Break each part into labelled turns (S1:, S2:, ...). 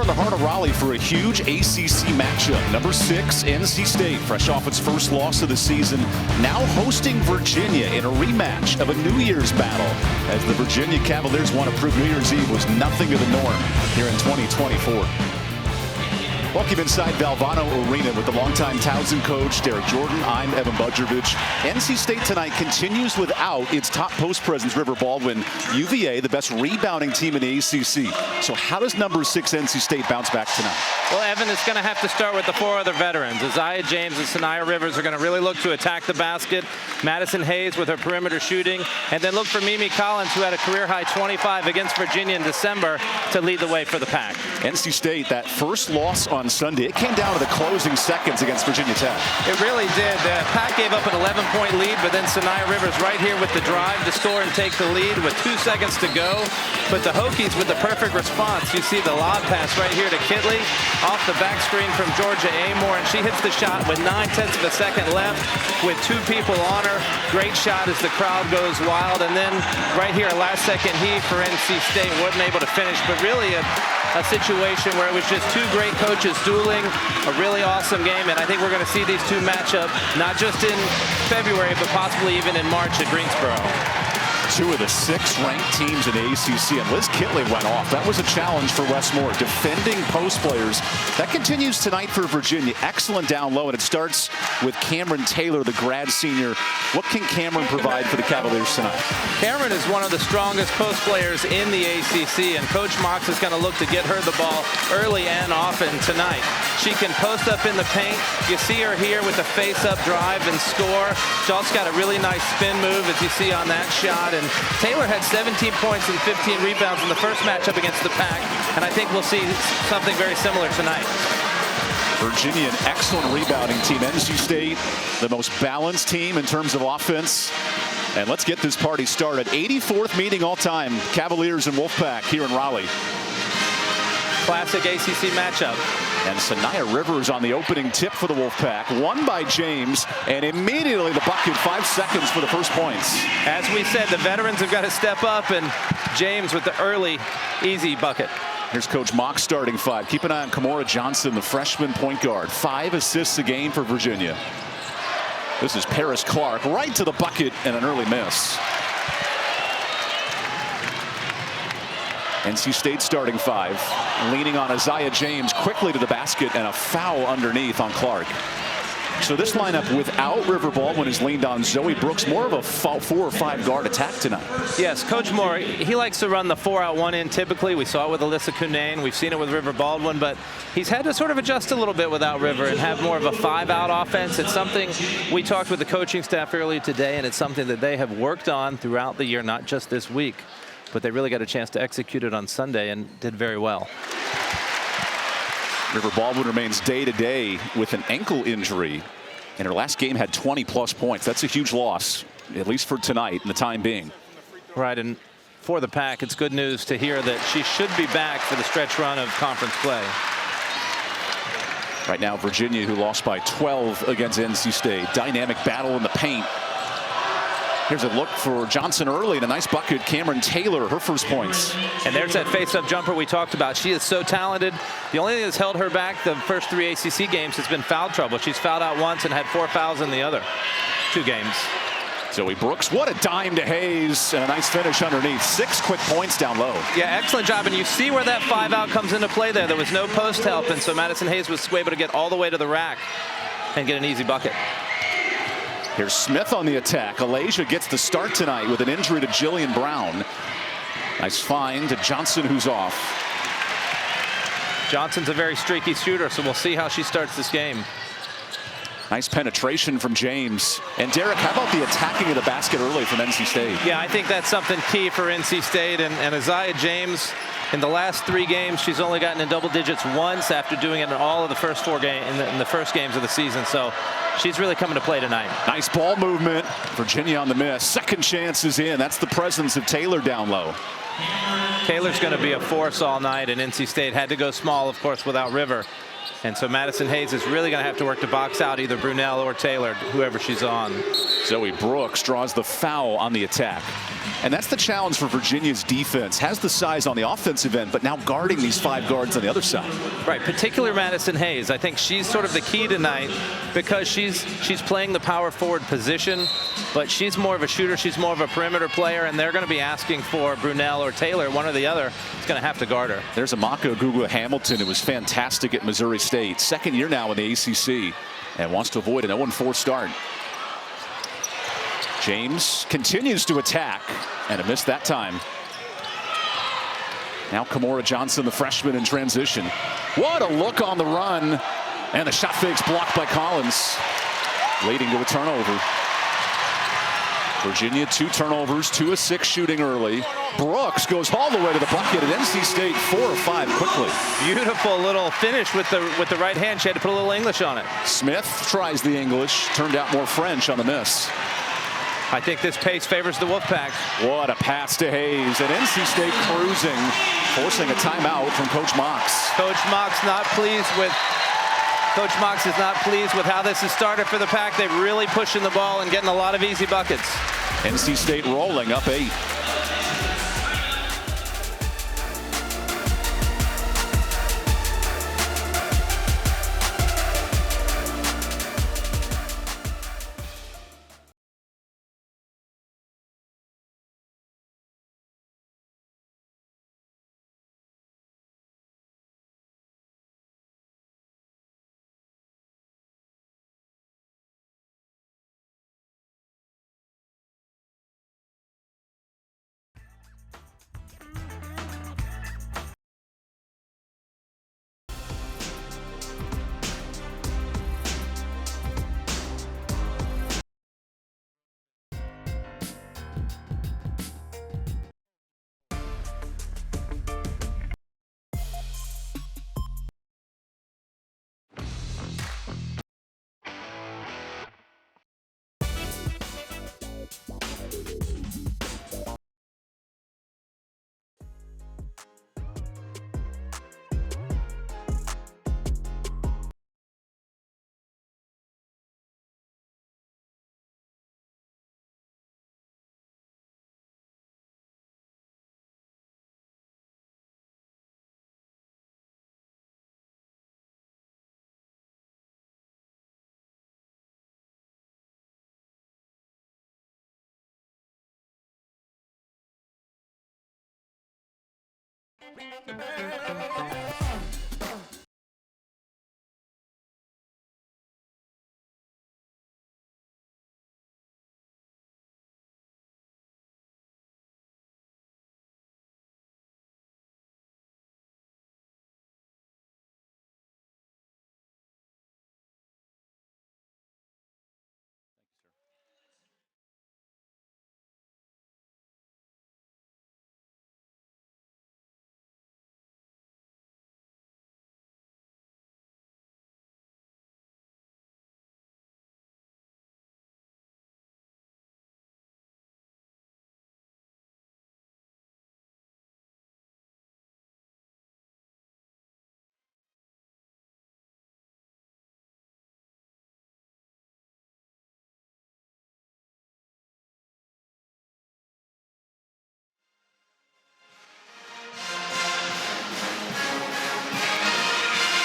S1: in the heart of Raleigh for a huge ACC matchup. Number 6, NC State, fresh off its first loss of the season, now hosting Virginia in a rematch of a New Year's battle, as the Virginia Cavaliers want to prove New Year's Eve was nothing to the norm here in 2024. Welcome inside Valvano Arena with the longtime Towson coach, Derek Jordan. I'm EvanBudrovich. NC State tonight continues without its top post presence, River Baldwin. UVA, the best rebounding team in the ACC. So how does number 6 NC State bounce back tonight?
S2: Well, Evan is going to have to start with the 4 other veterans. Isaiah James and Sanaya Rivers are going to really look to attack the basket. Madison Hayes with her perimeter shooting. And then look for Mimi Collins, who had a career-high 25 against Virginia in December, to lead the way for the Pack.
S1: NC State, that first loss on Sunday, it came down to the closing seconds against Virginia Tech.
S2: It really did. The Pack gave up an 11-point lead, but then Sanaya Rivers right here with the drive to score and take the lead with 2 seconds to go. But the Hokies with the perfect response. You see the lob pass right here to Kitley off the back screen from Georgia Amore, and she hits the shot with 9/10 of a second left with 2 people on her. Great shot as the crowd goes wild. And then right here, a last-second heave for NC State. Wasn't able to finish, but really a situation where it was just 2 great coaches dueling, a really awesome game, and I think we're going to see these 2 match up not just in February, but possibly even in March at Greensboro.
S1: 2 of the 6 ranked teams in the ACC, and Liz Kitley went off. That was a challenge for Westmore, defending post players. That continues tonight for Virginia. Excellent down low, and it starts with Cameron Taylor, the grad senior. What can Cameron provide for the Cavaliers tonight? Cameron
S2: is one of the strongest post players in the ACC, and Coach Mox is going to look to get her the ball early and often tonight. She can post up in the paint. You see her here with a face-up drive and score. She's also got a really nice spin move, as you see on that shot. And Taylor had 17 points and 15 rebounds in the first matchup against the Pack, and I think we'll see something very similar tonight.
S1: Virginia, an excellent rebounding team. NC State, the most balanced team in terms of offense. And let's get this party started. 84th meeting all time, Cavaliers and Wolfpack here in Raleigh.
S2: Classic ACC matchup.
S1: And Sanaya Rivers on the opening tip for the Wolfpack. Won by James, and immediately the bucket, 5 seconds for the first points.
S2: As we said, the veterans have got to step up, and James with the early, easy bucket.
S1: Here's Coach Mox starting 5. Keep an eye on Kamora Johnson, the freshman point guard. 5 assists a game for Virginia. This is Paris Clark, right to the bucket, and an early miss. NC State starting 5, leaning on Isaiah James quickly to the basket, and a foul underneath on Clark. So this lineup without River Baldwin has leaned on Zoe Brooks, more of a 4 or 5 guard attack tonight.
S2: Yes, Coach Moore, he likes to run the 4-out-1 in typically. We saw it with Alyssa Cunane. We've seen it with River Baldwin, but he's had to sort of adjust a little bit without River and have more of a 5-out offense. It's something we talked with the coaching staff earlier today, and it's something that they have worked on throughout the year, not just this week. But they really got a chance to execute it on Sunday and did very well.
S1: River Baldwin remains day-to-day with an ankle injury. In her last game had 20-plus points. That's a huge loss, at least for tonight in the time being.
S2: Right, and for the Pack, it's good news to hear that she should be back for the stretch run of conference play.
S1: Right now, Virginia, who lost by 12 against NC State. Dynamic battle in the paint. Here's a look for Johnson early, and a nice bucket. Cameron Taylor, her first points.
S2: And there's that face-up jumper we talked about. She is so talented. The only thing that's held her back the first 3 ACC games has been foul trouble. She's fouled out once and had 4 fouls in the other 2 games.
S1: Zoe Brooks, what a dime to Hayes, and a nice finish underneath. 6 quick points down low.
S2: Yeah, excellent job, and you see where that 5-out comes into play there. There was no post help, and so Madison Hayes was able to get all the way to the rack and get an easy bucket.
S1: Here's Smith on the attack. Alasia gets the start tonight with an injury to Jillian Brown. Nice find to Johnson, who's off.
S2: Johnson's a very streaky shooter, so we'll see how she starts this game.
S1: Nice penetration from James. And Derek, how about the attacking of the basket early from NC State?
S2: Yeah, I think that's something key for NC State. And Isaiah James, in the last 3 games, she's only gotten in double digits once after doing it in all of the first 4 games in the first games of the season. So she's really coming to play tonight.
S1: Nice ball movement. Virginia on the miss. Second chance is in. That's the presence of Taylor down low.
S2: Taylor's going to be a force all night, and NC State had to go small, of course, without River. And so Madison Hayes is really going to have to work to box out either Brunel or Taylor, whoever she's on.
S1: Zoe Brooks draws the foul on the attack. And that's the challenge for Virginia's defense. Has the size on the offensive end, but now guarding these 5 guards on the other side.
S2: Right, particularly Madison Hayes. I think she's sort of the key tonight because she's playing the power forward position, but she's more of a shooter. She's more of a perimeter player, and they're going to be asking for Brunel or Taylor, one or the other. It's going to have to guard her. There's
S1: Amaka Gugu-Hamilton, who was fantastic at Missouri State. Second year now in the ACC and wants to avoid an 0-4 start. James continues to attack, and a miss that time. Now Kimora Johnson, the freshman, in transition. What a look on the run, and the shot fake's blocked by Collins, leading to a turnover. Virginia 2 turnovers, 2 of 6 shooting early. Brooks goes all the way to the bucket, and NC State 4 of 5 quickly.
S2: Beautiful little finish with the right hand. She had to put a little English on it.
S1: Smith tries the English, turned out more French on the miss.
S2: I think this pace favors the Wolfpack.
S1: What a pass to Hayes, and NC State cruising, forcing a timeout from Coach Mox.
S2: Coach Mox is not pleased with how this has started for the Pack. They're really pushing the ball and getting a lot of easy buckets.
S1: NC State rolling up 8.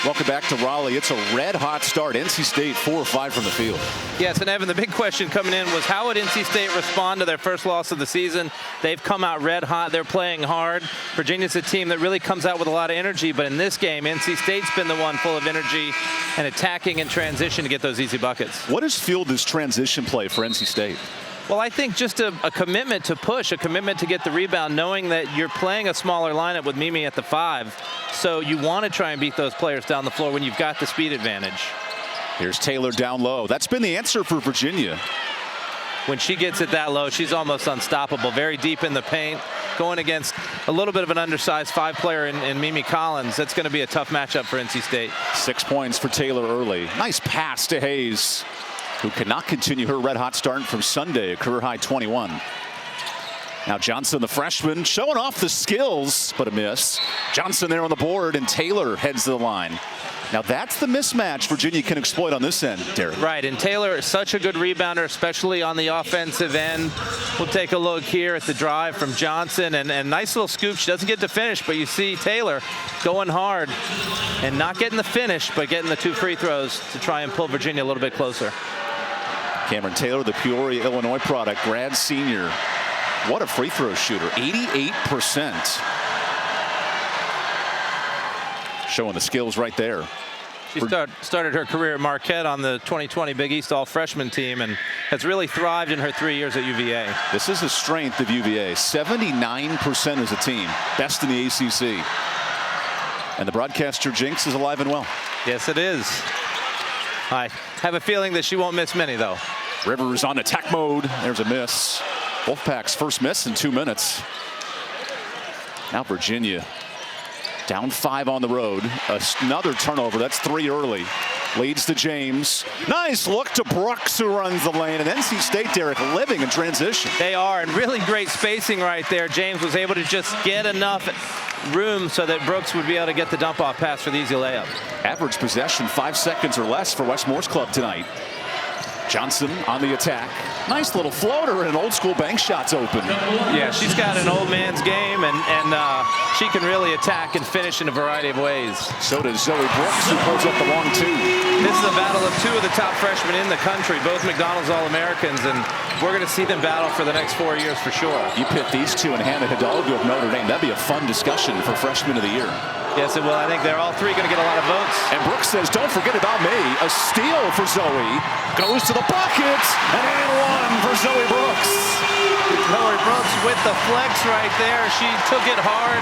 S1: Welcome back to Raleigh. It's a red-hot start. NC State 4 of 5 from the field.
S2: Yes, and Evan, the big question coming in was how would NC State respond to their first loss of the season? They've come out red-hot. They're playing hard. Virginia's a team that really comes out with a lot of energy, but in this game, NC State's been the one full of energy and attacking in transition to get those easy buckets.
S1: What has fueled this transition play for NC State?
S2: Well, I think just a commitment to push, a commitment to get the rebound, knowing that you're playing a smaller lineup with Mimi at the 5. So you want to try and beat those players down the floor when you've got the speed advantage.
S1: Here's Taylor down low. That's been the answer for Virginia.
S2: When she gets it that low, she's almost unstoppable. Very deep in the paint, going against a little bit of an undersized 5-player in Mimi Collins. That's going to be a tough matchup for NC State.
S1: 6 points for Taylor early. Nice pass to Hayes, who cannot continue her red-hot start from Sunday, a career-high 21. Now Johnson, the freshman, showing off the skills, but a miss. Johnson there on the board, and Taylor heads to the line. Now that's the mismatch Virginia can exploit on this end, Derek.
S2: Right, and Taylor is such a good rebounder, especially on the offensive end. We'll take a look here at the drive from Johnson, and nice little scoop. She doesn't get to finish, but you see Taylor going hard and not getting the finish, but getting the 2 free throws to try and pull Virginia a little bit closer.
S1: Cameron Taylor, the Peoria, Illinois product, grad senior. What a free throw shooter, 88%. Showing the skills right there.
S2: She started her career at Marquette on the 2020 Big East All-Freshman team and has really thrived in her 3 years at UVA.
S1: This is the strength of UVA. 79% as a team, best in the ACC. And the broadcaster jinx is alive and well.
S2: Yes, it is. I have a feeling that she won't miss many, though.
S1: Rivers on attack mode. There's a miss. Wolfpack's first miss in 2 minutes. Now Virginia down 5 on the road. Another turnover. That's 3 early. Leads to James. Nice look to Brooks, who runs the lane. And NC State, Derek, living in transition.
S2: They are, and really great spacing right there. James was able to just get enough room so that Brooks would be able to get the dump-off pass for the easy layup.
S1: Average possession 5 seconds or less for Westmore's club tonight. Johnson on the attack. Nice little floater, and old school bank shots open.
S2: Yeah, she's got an old man's game, and she can really attack and finish in a variety of ways.
S1: So does Zoe Brooks, who pulls up the long 2.
S2: This is a battle of 2 of the top freshmen in the country, both McDonald's All-Americans, and we're going to see them battle for the next 4 years for sure.
S1: You pit these 2 and Hannah Hidalgo of Notre Dame. That'd be a fun discussion for Freshman of the Year.
S2: Yes, it will. I think they're all 3 going to get a lot of votes.
S1: And Brooks says, don't forget about me. A steal for Zoe. Goes to the bucket. And one for Zoe Brooks.
S2: Zoe Brooks with the flex right there. She took it hard.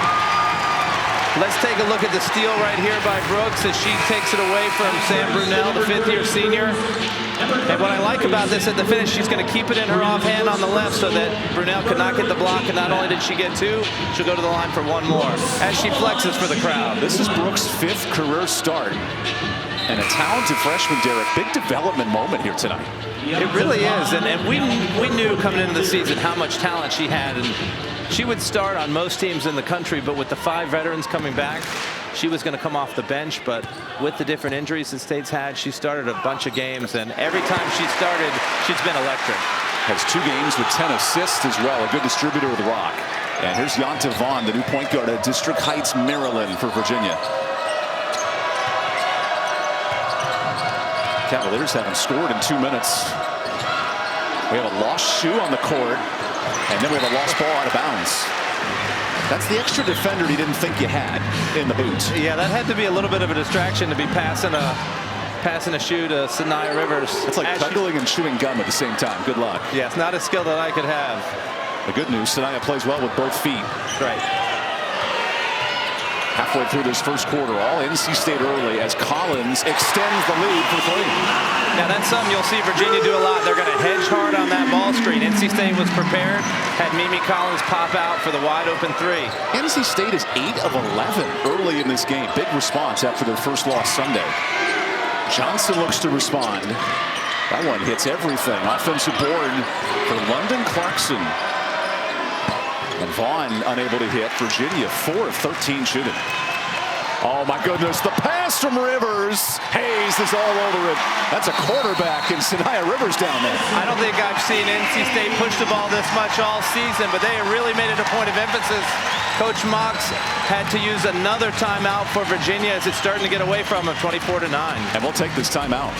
S2: Let's take a look at the steal right here by Brooks as she takes it away from Sam Brunel, the 5th-year senior. And what I like about this at the finish, she's going to keep it in her offhand on the left so that Brunel could not get the block. And not only did she get 2, she'll go to the line for 1 more as she flexes for the crowd.
S1: This is Brooks' 5th career start. And a talented freshman, Derek. Big development moment here tonight.
S2: It really is. And we knew coming into the season how much talent she had. And she would start on most teams in the country, but with the 5 veterans coming back, she was going to come off the bench. But with the different injuries that State's had, she started a bunch of games, and every time she started, she's been electric.
S1: Has 2 games with 10 assists as well. A good distributor of the rock. And here's Yonta Vaughn, the new point guard at District Heights, Maryland, for Virginia. Cavaliers haven't scored in 2 minutes. We have a lost shoe on the court, and then we have a lost ball out of bounds. That's the extra defender you didn't think you had in the boot.
S2: Yeah, that had to be a little bit of a distraction to be passing a shoe to Sanaya Rivers.
S1: It's like cuddling and chewing gum at the same time. Good luck.
S2: Yeah, it's not a skill that I could have.
S1: The good news, Sanaya plays well with both feet.
S2: Right.
S1: Halfway through this first quarter, all NC State early as Collins extends the lead for 3.
S2: Now that's something you'll see Virginia do a lot. They're going to hedge hard on that ball screen. NC State was prepared, had Mimi Collins pop out for the wide open 3.
S1: NC State is 8 of 11 early in this game. Big response after their first loss Sunday. Johnson looks to respond. That one hits everything. Offensive board for London Clarkson. And Vaughn unable to hit. Virginia 4 of 13 shooting. Oh my goodness, the pass from Rivers. Hayes is all over it. That's a quarterback, and Sanaya Rivers down there.
S2: I don't think I've seen NC State push the ball this much all season, but they have really made it a point of emphasis. Coach Mox had to use another timeout for Virginia as it's starting to get away from them, 24-9.
S1: And we'll take this timeout.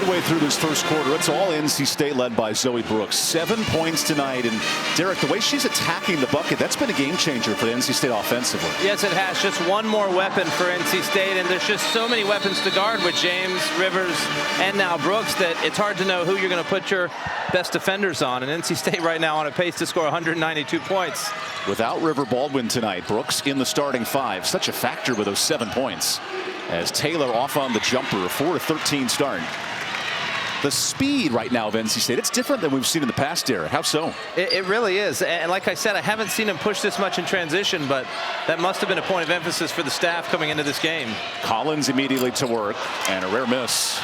S1: midway through this first quarter. It's all NC State led by Zoe Brooks. 7 points tonight. And Derek, the way she's attacking the bucket, that's been a game changer for the NC State offensively.
S2: Yes, it has. Just one more weapon for NC State. And there's just so many weapons to guard with James, Rivers, and now Brooks that it's hard to know who you're going to put your best defenders on. And NC State right now on a pace to score 192 points.
S1: Without River Baldwin tonight, Brooks in the starting five. Such a factor with those 7 points. As Taylor off on the jumper, a 4-13 start. The speed right now of NC State, it's different than we've seen in the past, Derek. How so?
S2: It really is. And like I said, I haven't seen him push this much in transition, but that must have been a point of emphasis for the staff coming into this game. Collins immediately to work, and a rare miss.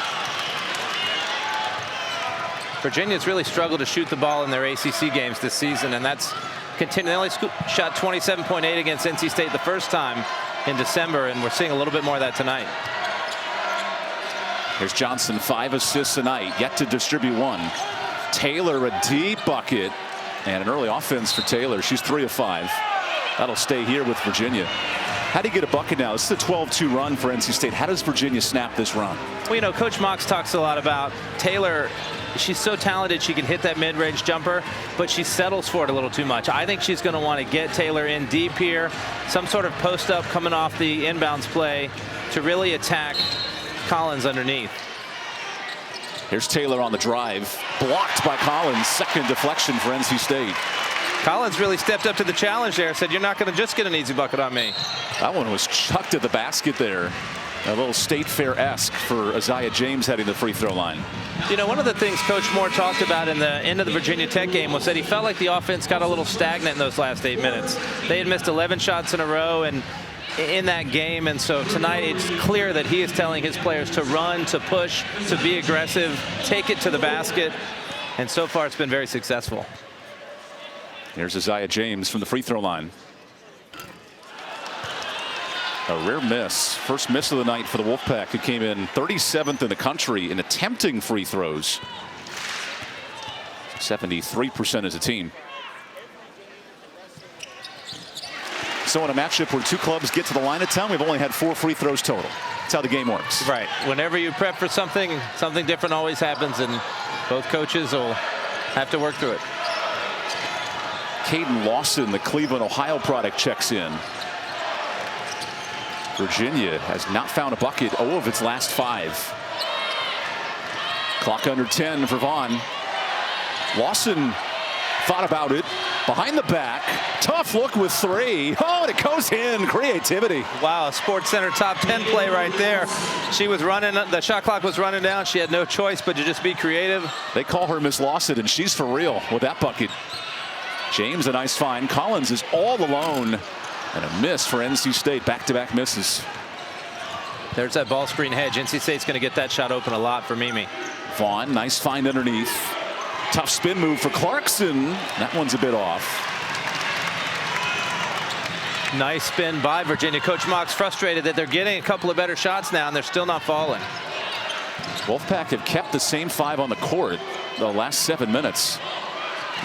S2: Virginia's really struggled to shoot the ball in their ACC games this season, and that's continued. They only shot 27.8 against NC State the first time in December, and we're seeing a little bit more of that tonight. Here's Johnson, 5 assists tonight, yet to distribute 1. Taylor, a deep bucket, and an early offense for Taylor. She's 3 of 5. That'll stay here with Virginia. How do you get a bucket now? This is a 12-2 run for NC State. How does Virginia snap this run? Well, you know, Coach Mox talks a lot about Taylor. She's so talented, she can hit that mid-range jumper, but she settles for it a little too much. I think she's going to want to get Taylor in deep here, some sort of post-up coming off the inbounds play to really attack Collins underneath. Here's Taylor on the drive, blocked by Collins. Second deflection for NC State. Collins really stepped up to the challenge there, said, you're not going to just get an easy bucket on me. That one was chucked at the basket there. A little State Fair-esque for Isaiah James heading the free throw line. You know, one of the things Coach Moore talked about in the end of the Virginia Tech game was that he felt like the offense got a little stagnant in those last 8 minutes. They had missed 11 shots in a row and in that game, and so tonight it's clear that he is telling his players to run, to push, to be aggressive, take it to the basket, and so far it's been very successful. Here's Isaiah James from the free throw line. A rare miss. First miss of the night for the Wolfpack, who came in 37th in the country in attempting free throws. 73% as a team. So in a matchup where 2 clubs get to the line of town, we've only had 4 free throws total. That's how the game works. Right. Whenever you prep for something different always happens, and both coaches will have to work through it. Caden Lawson, the Cleveland, Ohio product, checks in. Virginia has not found a bucket 0 of its last 5. Clock under 10 for Vaughn. Lawson thought about it. Behind the back. Tough look with 3. Oh, and it goes in. Creativity. Wow, a Sports Center top 10 play right there. She was running. The shot clock was running down. She had no choice but to just be creative. They call her Miss Lawson, and she's for real with that bucket. James, a nice find. Collins is all alone. And a miss for NC State. Back-to-back misses. There's that ball screen hedge. NC State's going to get that shot open a lot for Mimi. Vaughn, nice find underneath. Tough spin move for Clarkson. That one's a bit off. Nice spin by Virginia. Coach Mox frustrated that they're getting a couple of better shots now, and they're still not falling. Wolfpack have kept the same 5 on the court the last 7 minutes.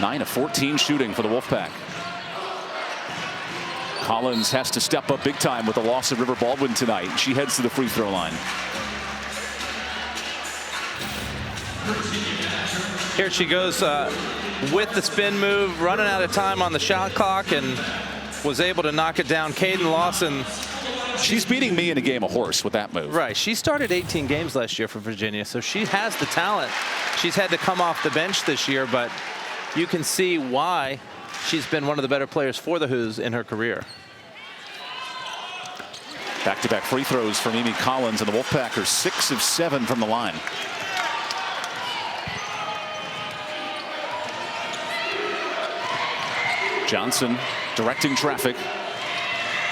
S2: 9 of 14 shooting for the Wolfpack. Collins has to step up big time with the loss of River Baldwin tonight. She heads to the free throw line. Here she goes with the spin move, running out of time on the shot clock, and was able to knock it down. Caden Lawson. She's beating me in a game of horse with that move. Right. She started 18 games last year for Virginia, so she has the talent. She's had to come off the bench this year, but you can see why she's been one of the better players for the Hoos in her career. Back-to-back free throws for Mimi Collins, and the Wolfpack are 6 of 7 from the line. Johnson directing traffic.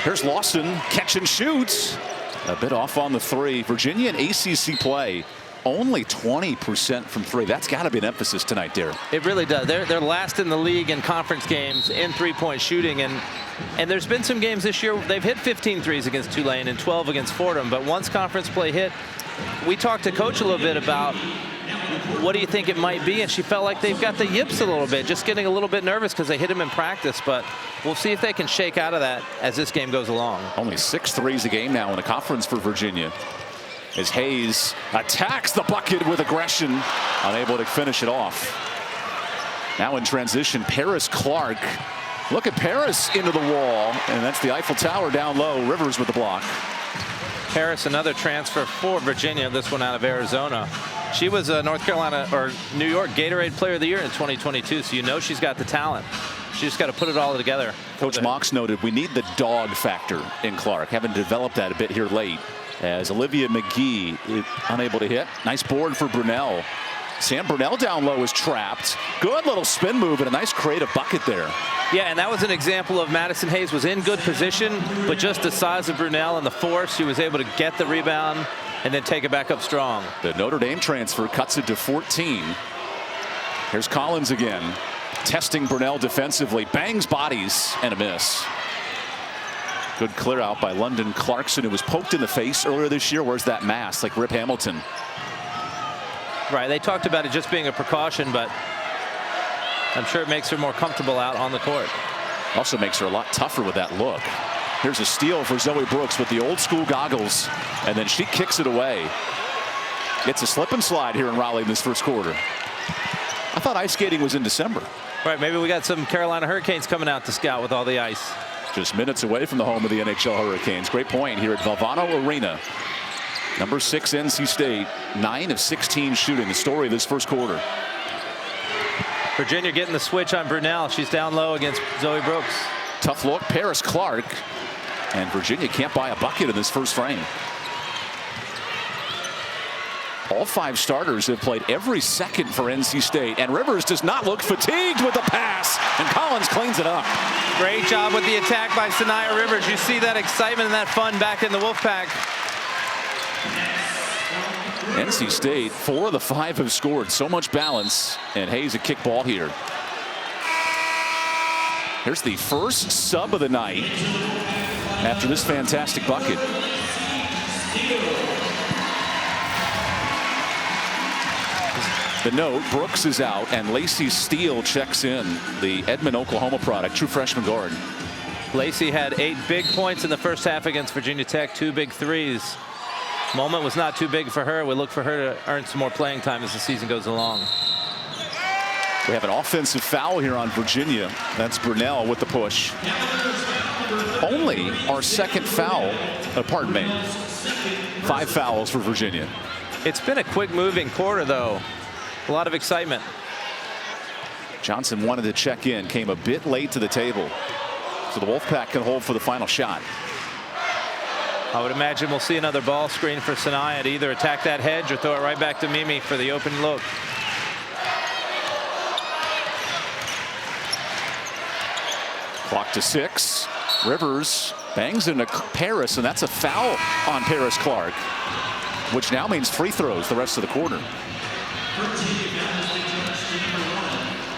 S2: Here's Lawson, catch and shoots. A bit off on the 3. Virginia in ACC play, only 20% from 3. That's got to be an emphasis tonight, Derek. It really does. They're last in the league in conference games in 3-point shooting, and there's been some games this year they've hit 15 threes against Tulane and 12 against Fordham. But once conference play hit, we talked to Coach a little bit about what do you think it might be, and she felt like they've got the yips a little bit, just getting a little bit nervous because they hit him in practice. But we'll see if they can shake out of that as this game goes along. Only 6 threes a game now in the conference for Virginia.
S1: as Hayes attacks the bucket with aggression, unable to finish it off. Now in transition, Paris Clark. Look at Paris into the wall, and that's the Eiffel Tower down low. Rivers with the block.
S2: Paris, another transfer for Virginia, this one out of Arizona. She was a North Carolina or New York Gatorade Player of the Year in 2022, so you know she's got the talent. She just got to put it all together.
S1: Coach Mox noted we need the dog factor in Clark. Haven't developed that a bit here late, as Olivia McGee is unable to hit. Nice board for Brunel. Sam Brunel down low is trapped. Good little spin move and a nice creative bucket there.
S2: Yeah, and that was an example of Madison Hayes was in good position, but just the size of Brunel and the force, she was able to get the rebound and then take it back up strong.
S1: The Notre Dame transfer cuts it to 14. Here's Collins again, testing Brunel defensively, bangs bodies and a miss. Good clear out by London Clarkson, who was poked in the face earlier this year. Where's that mask, like Rip Hamilton?
S2: Right, they talked about it just being a precaution, but I'm sure it makes her more comfortable out on the court.
S1: Also makes her a lot tougher with that look. Here's a steal for Zoe Brooks with the old school goggles, and then she kicks it away. It's a slip and slide here in Raleigh in this first quarter. I thought ice skating was in December.
S2: Right, maybe we got some Carolina Hurricanes coming out to scout with all the ice.
S1: Just minutes away from the home of the NHL Hurricanes. Great point here at Valvano Arena. Number 6 NC State, 9 of 16 shooting. The story of this first quarter.
S2: Virginia getting the switch on Brunel. She's down low against Zoe Brooks.
S1: Tough look, Paris Clark. And Virginia can't buy a bucket in this first frame. All 5 starters have played every second for NC State, and Rivers does not look fatigued with the pass, and Collins cleans it up.
S2: Great job with the attack by Sanaya Rivers. You see that excitement and that fun back in the Wolfpack.
S1: NC State, 4 of the 5 have scored. So much balance, and Hayes a kick ball here. Here's the first sub of the night after this fantastic bucket. The note, Brooks is out and Lacey Steele checks in, the Edmond, Oklahoma product, true freshman guard.
S2: Lacey had 8 big points in the first half against Virginia Tech, 2 big threes. Moment was not too big for her. We look for her to earn some more playing time as the season goes along.
S1: We have an offensive foul here on Virginia. That's Brunel with the push. Only our second foul, pardon me, 5 fouls for Virginia.
S2: It's been a quick moving quarter though. A lot of excitement.
S1: Johnson wanted to check in, came a bit late to the table. So the Wolfpack can hold for the final shot.
S2: I would imagine we'll see another ball screen for Sanaya to either attack that hedge or throw it right back to Mimi for the open look.
S1: Clock to 6. Rivers bangs into Paris, and that's a foul on Paris Clark, which now means free throws the rest of the quarter.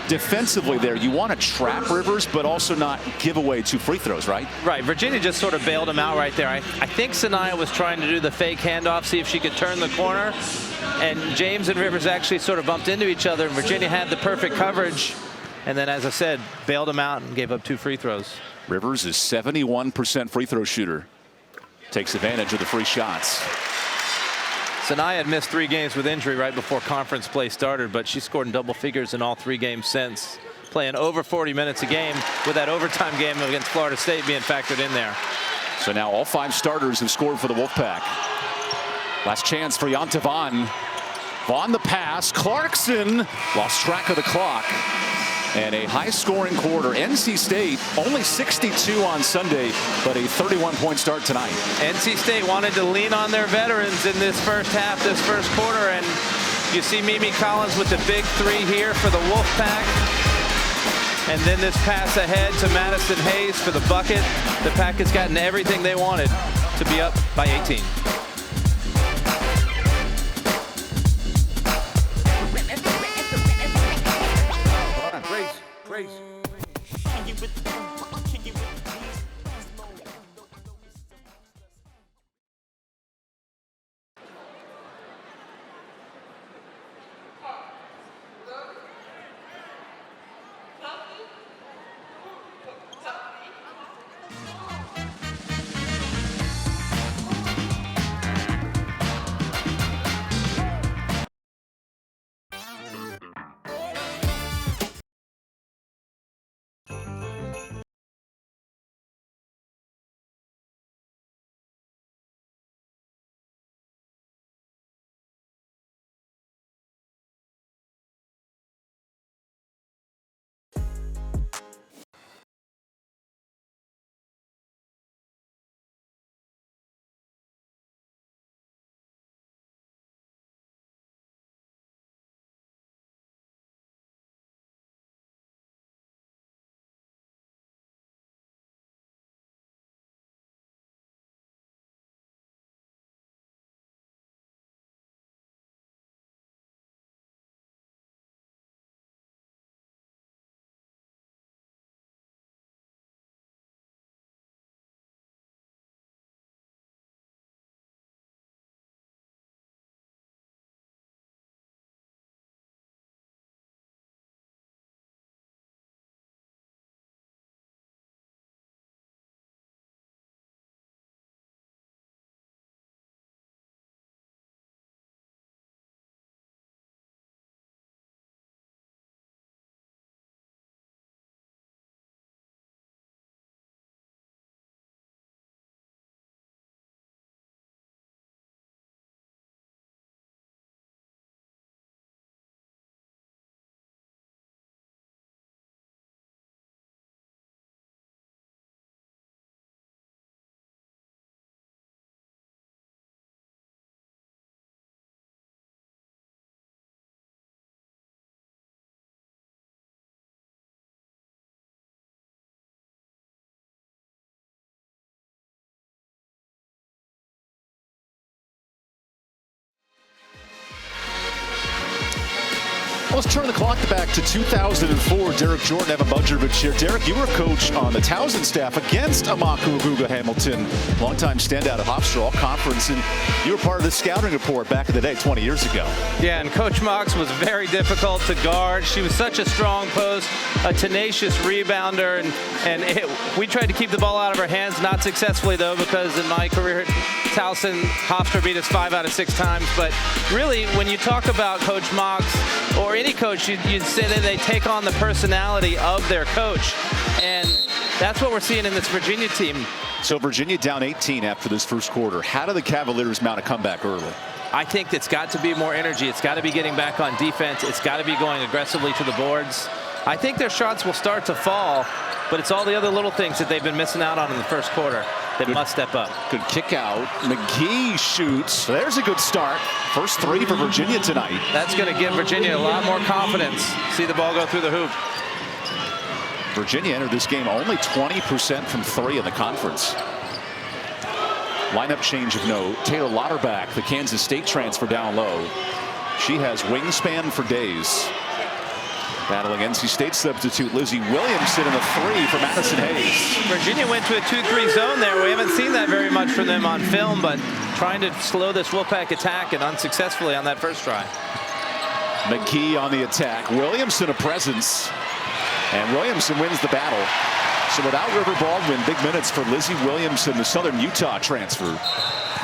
S1: Defensively there, you want to trap Rivers, but also not give away 2 free throws, right?
S2: Right. Virginia just sort of bailed him out right there. I think Sanaya was trying to do the fake handoff, see if she could turn the corner. And James and Rivers actually sort of bumped into each other, and Virginia had the perfect coverage. And then, as I said, bailed him out and gave up 2 free throws.
S1: Rivers is 71% free throw shooter. Takes advantage of the free shots.
S2: Sanaya had missed 3 games with injury right before conference play started, but she scored in double figures in all 3 games since, playing over 40 minutes a game, with that overtime game against Florida State being factored in there.
S1: So now all 5 starters have scored for the Wolfpack. Last chance for Yanta Vaughn. Vaughn the pass. Clarkson lost track of the clock. And a high-scoring quarter. NC State only 62 on Sunday, but a 31-point start tonight.
S2: NC State wanted to lean on their veterans in this first half, this first quarter, and you see Mimi Collins with the big 3 here for the Wolfpack. And then this pass ahead to Madison Hayes for the bucket. The Pack has gotten everything they wanted to be up by 18.
S1: let's turn the clock back to 2004. Derek Jordan, EvanBudrovich here. Derek, you were a coach on the Towson staff against Amaku Aguga Hamilton, longtime standout at Hofstra All-Conference, and you were part of the scouting report back in the day 20 years ago.
S2: Yeah, and Coach Mox was very difficult to guard. She was such a strong post, a tenacious rebounder, and we tried to keep the ball out of her hands, not successfully though, because in my career at Towson, Hofstra beat us 5 out of 6 times. But really, when you talk about Coach Mox or any coach, you'd say that they take on the personality of their coach, and that's what we're seeing in this Virginia team.
S1: So Virginia down 18 after this first quarter. How do the Cavaliers mount a comeback early?
S2: I think it's got to be more energy. It's got to be getting back on defense. It's got to be going aggressively to the boards. I think their shots will start to fall, but it's all the other little things that they've been missing out on in the first quarter that must step up.
S1: Good kick out. McGee shoots. There's a good start. First 3 for Virginia tonight.
S2: That's going to give Virginia a lot more confidence. See the ball go through the hoop.
S1: Virginia entered this game only 20% from 3 in the conference. Lineup change of note. Taylor Lauterbach, the Kansas State transfer, down low. She has wingspan for days. Battling NC State substitute Lizzie Williamson in the 3 for Madison Hayes.
S2: Virginia went to a 2-3 zone there. We haven't seen that very much from them on film, but trying to slow this Wolfpack attack and unsuccessfully on that first try.
S1: McKee on the attack. Williamson a presence. And Williamson wins the battle. So without River Baldwin, big minutes for Lizzie Williamson, the Southern Utah transfer.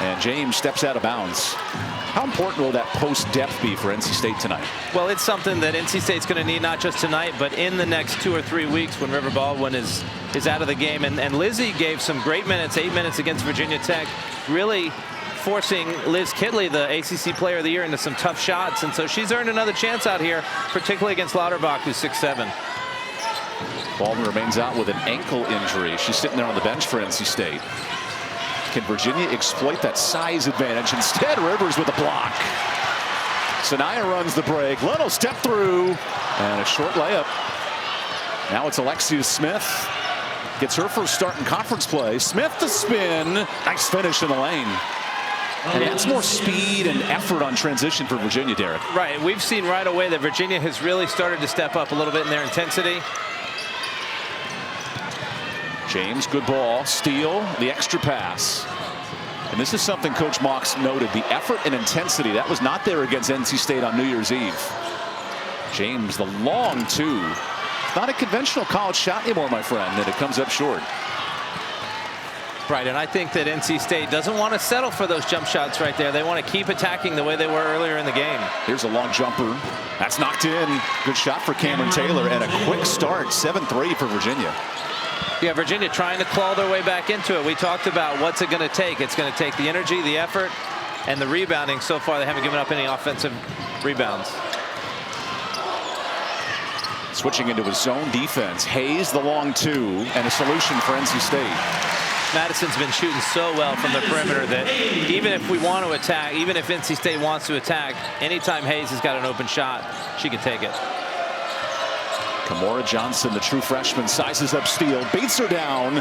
S1: And James steps out of bounds. How important will that post depth be for NC State tonight?
S2: Well, it's something that NC State's going to need not just tonight, but in the next 2 or 3 weeks when River Baldwin is out of the game. And Lizzie gave some great minutes, 8 minutes against Virginia Tech, really forcing Liz Kidley, the ACC Player of the Year, into some tough shots. And so she's earned another chance out here, particularly against Lauterbach, who's 6'7".
S1: Baldwin remains out with an ankle injury. She's sitting there on the bench for NC State. Can Virginia exploit that size advantage? Instead, Rivers with a block. Sanaya runs the break. Little step through and a short layup. Now it's Alexia Smith. Gets her first start in conference play. Smith the spin. Nice finish in the lane. And that's more speed and effort on transition for Virginia, Derek.
S2: Right. We've seen right away that Virginia has really started to step up a little bit in their intensity.
S1: James, good ball, steal, the extra pass. And this is something Coach Mox noted, the effort and intensity, that was not there against NC State on New Year's Eve. James, the long 2. Not a conventional college shot anymore, my friend, and it comes up short.
S2: Right, and I think that NC State doesn't want to settle for those jump shots right there. They want to keep attacking the way they were earlier in the game.
S1: Here's a long jumper. That's knocked in. Good shot for Cameron Taylor, and a quick start, 7-3 for Virginia.
S2: Yeah, Virginia trying to claw their way back into it. We talked about what's it going to take. It's going to take the energy, the effort, and the rebounding. So far, they haven't given up any offensive rebounds.
S1: Switching into a zone defense. Hayes, the long 2, and a solution for NC State.
S2: Madison's been shooting so well from the perimeter that even if we want to attack, even if NC State wants to attack, anytime Hayes has got an open shot, she can take it.
S1: Kamora Johnson, the true freshman, sizes up steal, beats her down,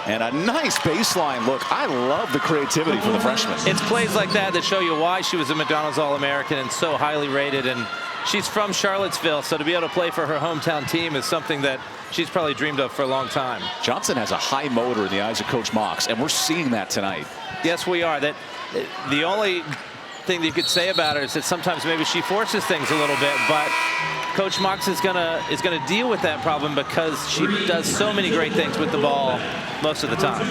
S1: and a nice baseline look. I love the creativity for the freshman.
S2: It's plays like that that show you why she was a McDonald's All-American and so highly rated. And she's from Charlottesville, so to be able to play for her hometown team is something that she's probably dreamed of for a long time.
S1: Johnson has a high motor in the eyes of Coach Mox, and we're seeing that tonight.
S2: Yes, we are. That the only thing that you could say about her is that sometimes maybe she forces things a little bit, but Coach Mox is gonna deal with that problem because she does so many great things with the ball most of the time.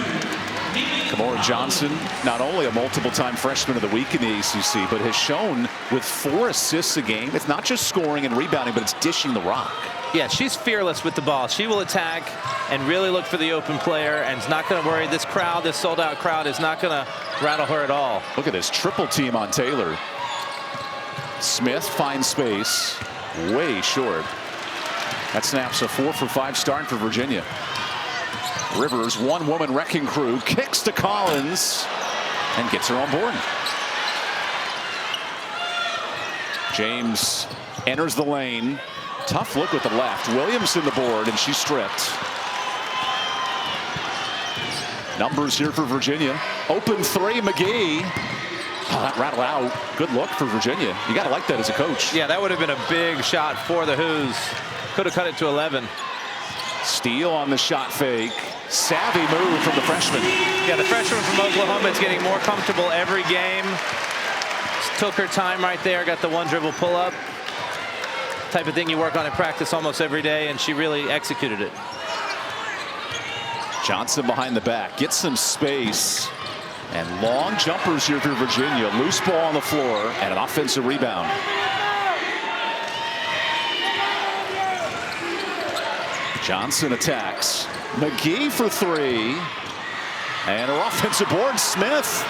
S1: Kamora Johnson, not only a multiple-time freshman of the week in the ACC, but has shown with 4 assists a game. It's not just scoring and rebounding, but it's dishing the rock.
S2: Yeah, she's fearless with the ball. She will attack and really look for the open player, and is not going to worry. This crowd, this sold-out crowd, is not going to rattle her at all.
S1: Look at this triple team on Taylor. Smith finds space, way short. That snaps a 4 for 5 start for Virginia. Rivers, one-woman wrecking crew, kicks to Collins and gets her on board. James enters the lane. Tough look with the left. Williamson the board, and she's stripped. Numbers here for Virginia. Open 3, McGee. Oh, that rattled out. Good look for Virginia. You got to like that as a coach.
S2: Yeah, that would have been a big shot for the Hoos. Could have cut it to 11.
S1: Steele on the shot fake. Savvy move from the freshman.
S2: Yeah, the freshman from Oklahoma is getting more comfortable every game. Took her time right there. Got the one dribble pull up. Type of thing you work on in practice almost every day, and she really executed it.
S1: Johnson behind the back. Gets some space. And long jumpers here for Virginia. Loose ball on the floor and an offensive rebound. Johnson attacks. McGee for three. And her offensive board, Smith.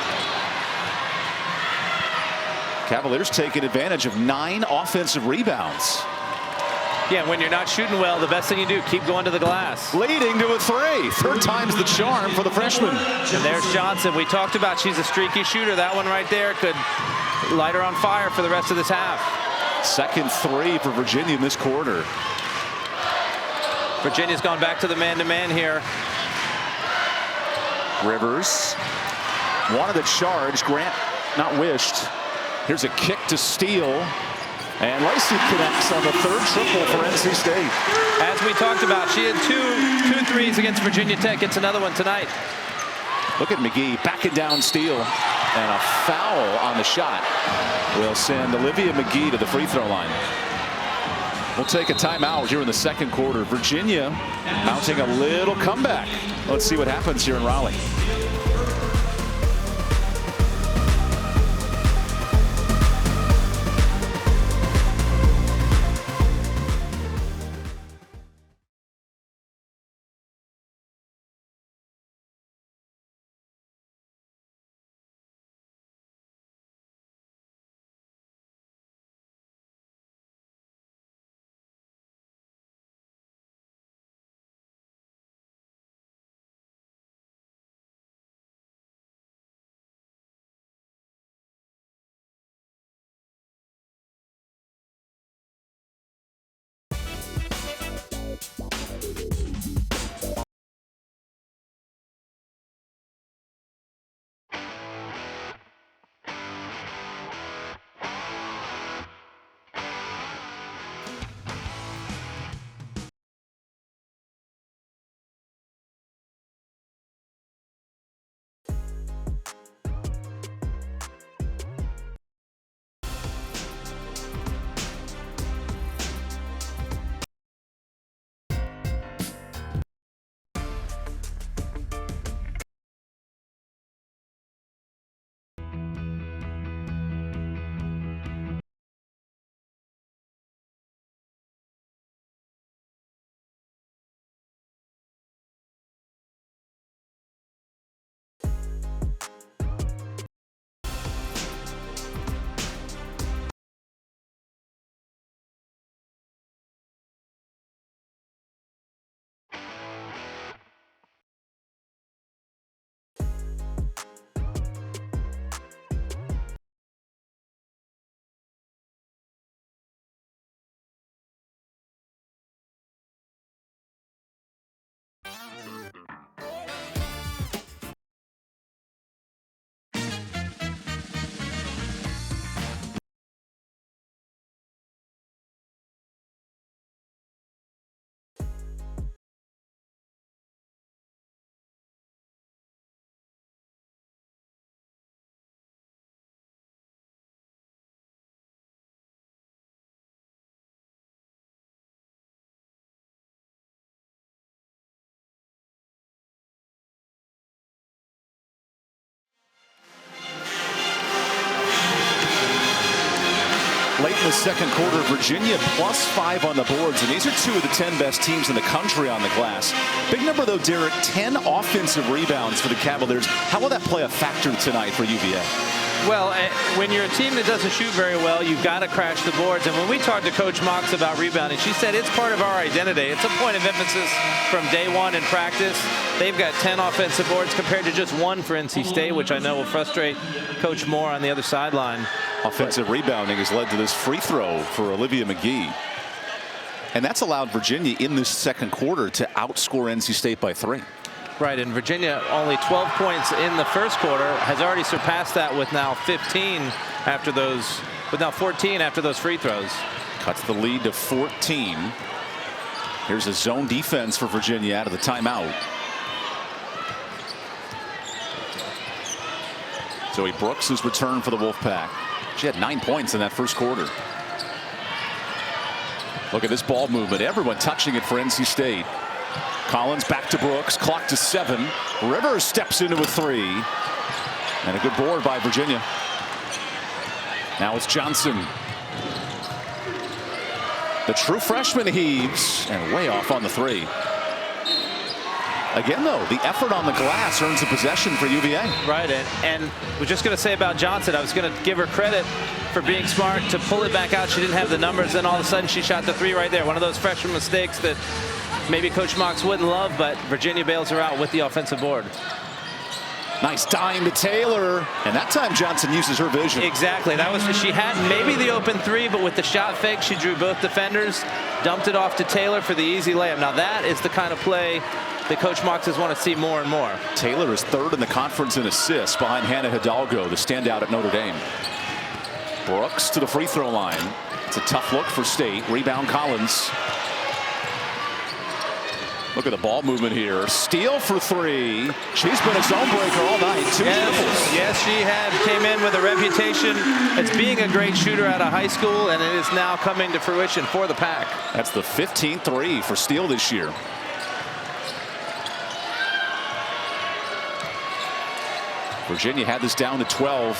S1: Cavaliers taking advantage of 9 offensive rebounds.
S2: Yeah, when you're not shooting well, the best thing you do, keep going to the glass.
S1: Leading to a 3. Third time's the charm for the freshman.
S2: And there's Johnson. We talked about she's a streaky shooter. That one right there could light her on fire for the rest of this half.
S1: Second 3 for Virginia in this quarter.
S2: Virginia's gone back to the man-to-man here.
S1: Rivers wanted the charge. Grant not wished. Here's a kick to Steele. And Lacey connects on the 3rd triple for NC State.
S2: As we talked about, she had two threes against Virginia Tech. Gets another one tonight.
S1: Look at McGee backing down Steele. And a foul on the shot will send Olivia McGee to the free throw line. We'll take a timeout here in the second quarter. Virginia mounting a little comeback. Let's see what happens here in Raleigh. Late in the second quarter, Virginia +5 on the boards, and these are 2 of the 10 best teams in the country on the glass. Big number, though, Derek, 10 offensive rebounds for the Cavaliers. How will that play a factor tonight for UVA?
S2: Well, when you're a team that doesn't shoot very well, you've got to crash the boards. And when we talked to Coach Mox about rebounding, she said it's part of our identity. It's a point of emphasis from day one in practice. They've got 10 offensive boards compared to just 1 for NC State, which I know will frustrate Coach Moore on the other sideline.
S1: Offensive rebounding has led to this free throw for Olivia McGee. And that's allowed Virginia in this second quarter to outscore NC State by 3.
S2: Right, and Virginia only 12 points in the first quarter, has already surpassed that with now 15 after those, with now 14 after those free throws.
S1: Cuts the lead to 14. Here's a zone defense for Virginia out of the timeout. Zoe Brooks has returned for the Wolfpack. She had 9 points in that first quarter. Look at this ball movement. Everyone touching it for NC State. Collins back to Brooks. Clock to 7. Rivers steps into a 3. And a good board by Virginia. Now it's Johnson. The true freshman heaves and way off on the 3. Again, though, the effort on the glass earns a possession for UVA.
S2: Right, and we're just going to say about Johnson, I was going to give her credit for being smart to pull it back out. She didn't have the numbers, then all of a sudden she shot the 3 right there. One of those freshman mistakes that maybe Coach Mox wouldn't love, but Virginia bails her out with the offensive board.
S1: Nice dime to Taylor, and that time Johnson uses her vision.
S2: Exactly, that was, she had maybe the open 3, but with the shot fake, she drew both defenders, dumped it off to Taylor for the easy layup. Now that is the kind of play that Coach Moxes want to see more and more.
S1: Taylor is 3rd in the conference in assists behind Hannah Hidalgo, the standout at Notre Dame. Brooks to the free throw line. It's a tough look for State. Rebound Collins. Look at the ball movement here. Steal for 3. She's been a zone breaker all night. 2 triples.
S2: Yes, she had. Came in with a reputation as being a great shooter out of high school, and it is now coming to fruition for the Pack.
S1: That's the 15th 3 for Steele this year. Virginia had this down to 12.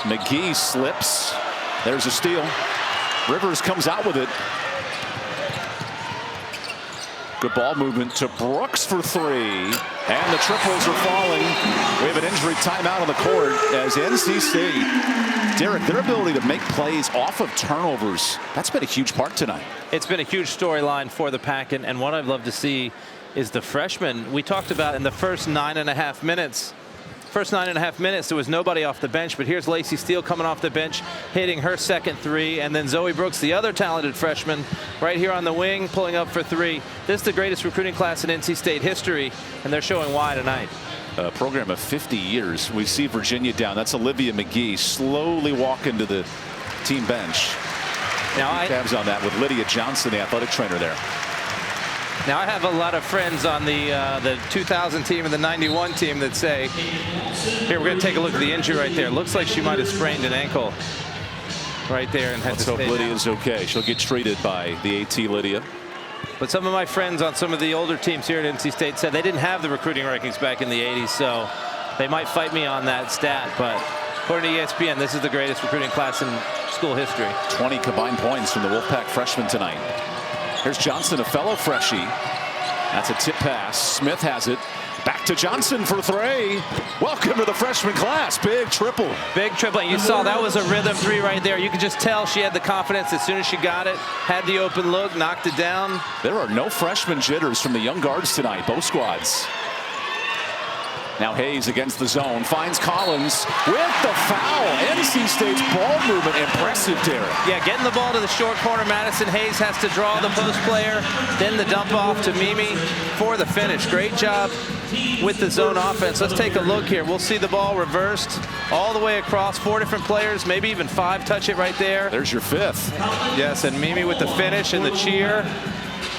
S1: McGee slips. There's a steal. Rivers comes out with it. Good ball movement to Brooks for 3. And the triples are falling. We have an injury timeout on the court as NC State, Derek, their ability to make plays off of turnovers, that's been a huge part tonight.
S2: It's been a huge storyline for the Pack, and what I'd love to see is the freshmen. We talked about in the first 9.5 minutes. First 9.5 minutes, there was nobody off the bench, but here's Lacey Steele coming off the bench, hitting her second 3, and then Zoe Brooks, the other talented freshman, right here on the wing, pulling up for 3. This is the greatest recruiting class in NC State history, and they're showing why tonight.
S1: A program of 50 years. We see Virginia down. That's Olivia McGee slowly walking to the team bench.
S2: Now
S1: tabs on that with Lydia Johnson, the athletic trainer there.
S2: Now I have a lot of friends on the 2000 team and the 91 team that say, here, we're going to take a look at the injury right there. Looks like she might have sprained an ankle right there. And
S1: let's hope Lydia's okay. She'll get treated by the AT Lydia.
S2: But some of my friends on some of the older teams here at NC State said they didn't have the recruiting rankings back in the 80s, so they might fight me on that stat. But according to ESPN, this is the greatest recruiting class in school history. 20 combined points from the Wolfpack freshmen tonight.
S1: Here's Johnson, a fellow freshie. That's a tip pass. Smith has it. Back to Johnson for 3. Welcome to the freshman class. Big triple.
S2: Big triple. You saw that was a rhythm 3 right there. You could just tell she had the confidence as soon as she got it. Had the open look, knocked it down.
S1: There are no freshman jitters from the young guards tonight, both squads. Now Hayes against the zone, finds Collins with the foul. NC State's ball movement, impressive, Derek.
S2: Yeah, getting the ball to the short corner. Madison Hayes has to draw the post player, then the dump off to Mimi for the finish. Great job with the zone offense. Let's take a look here. We'll see the ball reversed all the way across. 4 different players, maybe even 5 touch it right there.
S1: There's your 5th.
S2: Yes, and Mimi with the finish and the cheer.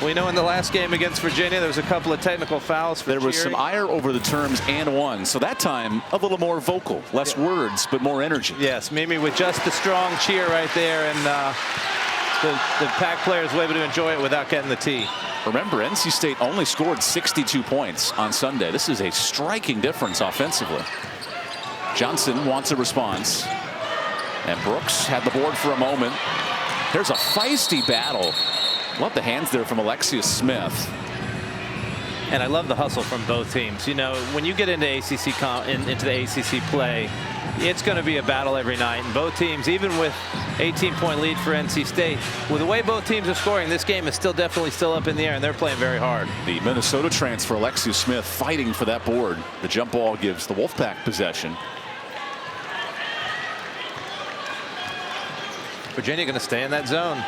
S2: We know in the last game against Virginia, there was a couple of technical fouls for
S1: There was
S2: cheering.
S1: some ire over the terms "and one," so that time a little more vocal, less words, but more energy.
S2: Yes, Mimi with just the strong cheer right there, and the Pack players were able to enjoy it without getting the tee.
S1: Remember, NC State only scored 62 points on Sunday. This is a striking difference offensively. Johnson wants a response, and Brooks had the board for a moment. There's a feisty battle. Love the hands there from Alexia Smith.
S2: And I love the hustle from both teams. You know, when you get into into the ACC play, it's going to be a battle every night. And both teams, even with 18-point lead for NC State, with the way both teams are scoring, this game is still definitely up in the air, and they're playing very hard.
S1: The Minnesota transfer, Alexia Smith, fighting for that board. The jump ball gives the Wolfpack possession. Virginia going to stay in that zone.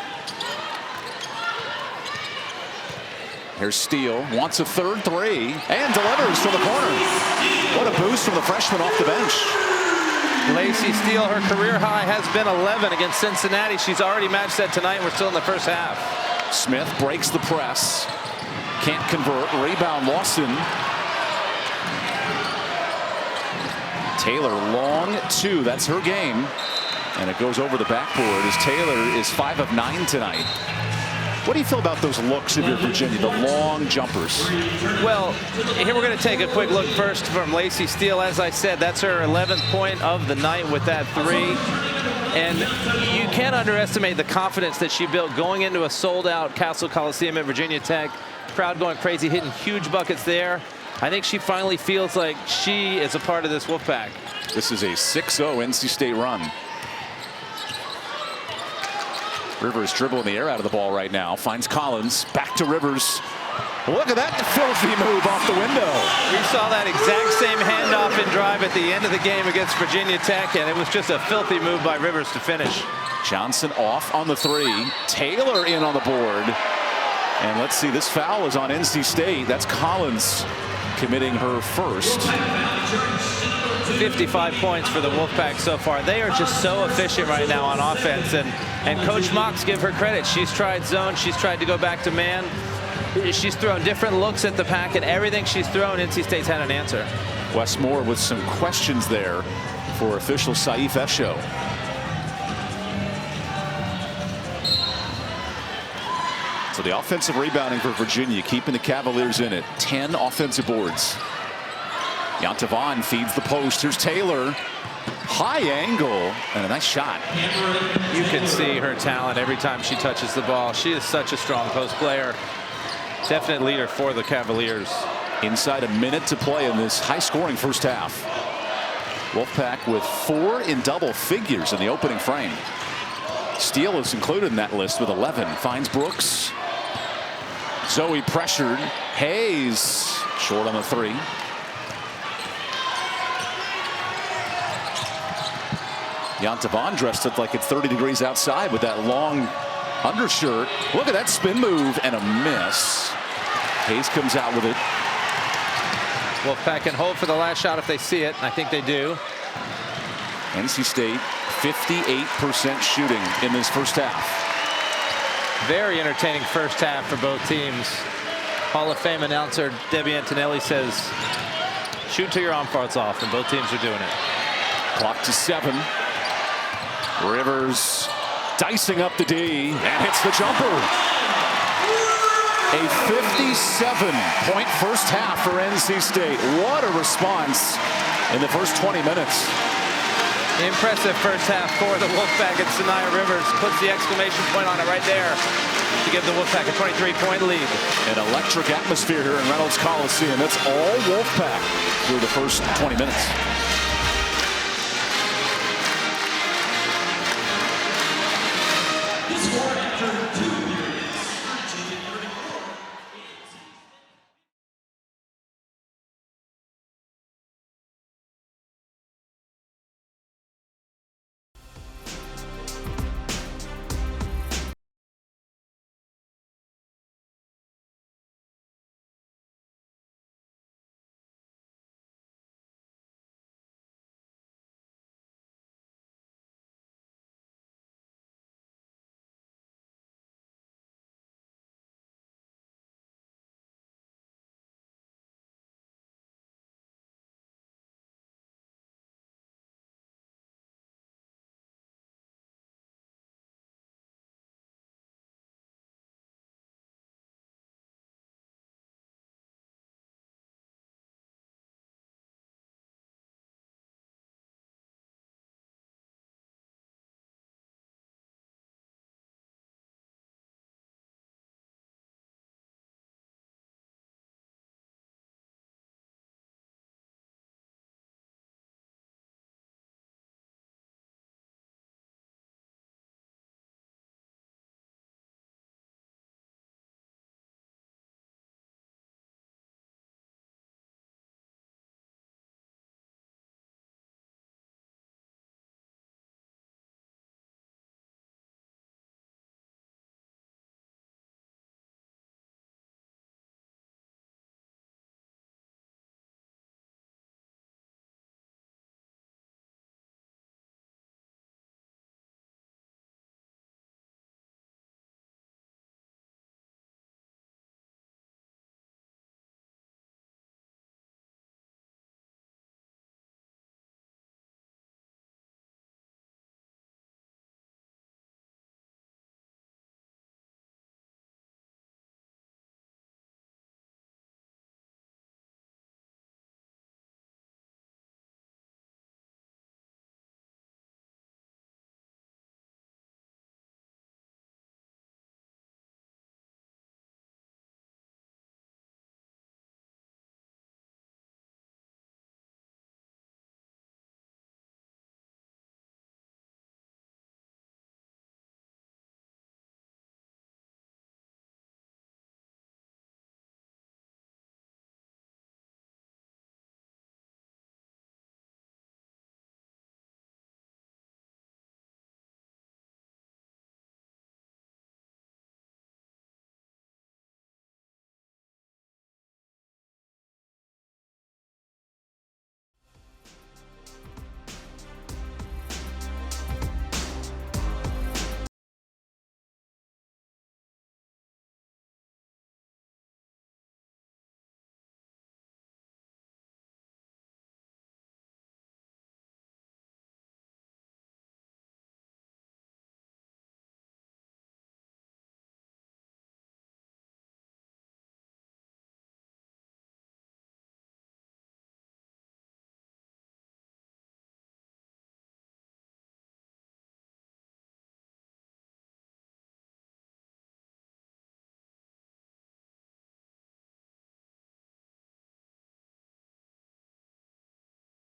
S1: Here's Steele, wants a third three, and delivers from the corner. What a boost from the freshman off the bench.
S2: Lacey Steele, her career high has been 11 against Cincinnati. She's already matched that tonight. We're still in the first half.
S1: Smith breaks the press. Can't convert. Rebound, Lawson. Taylor, long two. That's her game. And it goes over the backboard as Taylor is 5 of 9 tonight. What do you feel about those looks of your Virginia, the long jumpers?
S2: Well, here we're going to take a quick look first from Lacey Steele. As I said, that's her 11th point of the night with that three. And you can't underestimate the confidence that she built going into a sold-out Castle Coliseum at Virginia Tech. Crowd going crazy, hitting huge buckets there. I think she finally feels like she is a part of this Wolfpack.
S1: This is a 6-0 NC State run. Rivers dribbling the air out of the ball right now. Finds Collins. Back to Rivers. Look at that filthy move off the window.
S2: We saw that exact same handoff and drive at the end of the game against Virginia Tech, and it was just a filthy move by Rivers to finish.
S1: Johnson off on the three. Taylor in on the board. And let's see, this foul is on NC State. That's Collins committing her first.
S2: 55 points for the Wolfpack so far. They are just so efficient right now on offense, and Coach Mox, give her credit. She's tried zone, she's tried to go back to man. She's thrown different looks at the pack, and everything she's thrown, NC State's had an answer.
S1: Wes Moore with some questions there for official Saif Esho. So the offensive rebounding for Virginia, keeping the Cavaliers in it. 10 offensive boards. Yantavon feeds the post. Here's Taylor. High angle and a nice shot.
S2: You can see her talent every time she touches the ball. She is such a strong post player. Definite leader for the Cavaliers.
S1: Inside a minute to play in this high-scoring first half. Wolfpack with 4 in double figures in the opening frame. Steele is included in that list with 11. Finds Brooks. Zoe pressured. Hayes short on the three. Yantavon dressed it like it's 30 degrees outside with that long undershirt. Look at that spin move and a miss. Hayes comes out with it.
S2: Wolfpack can hold for the last shot if they see it. I think they do.
S1: NC State 58% shooting in this first half.
S2: Very entertaining first half for both teams. Hall of Fame announcer Debbie Antonelli says, shoot till your arm farts off, and both teams are doing it.
S1: Clock to 7. Rivers dicing up the D and hits the jumper. A 57-point first half for NC State. What a response in the first 20 minutes.
S2: Impressive first half for the Wolfpack, and Sanaya Rivers puts the exclamation point on it right there to give the Wolfpack a 23-point lead.
S1: An electric atmosphere here in Reynolds Coliseum. That's all Wolfpack through the first 20 minutes.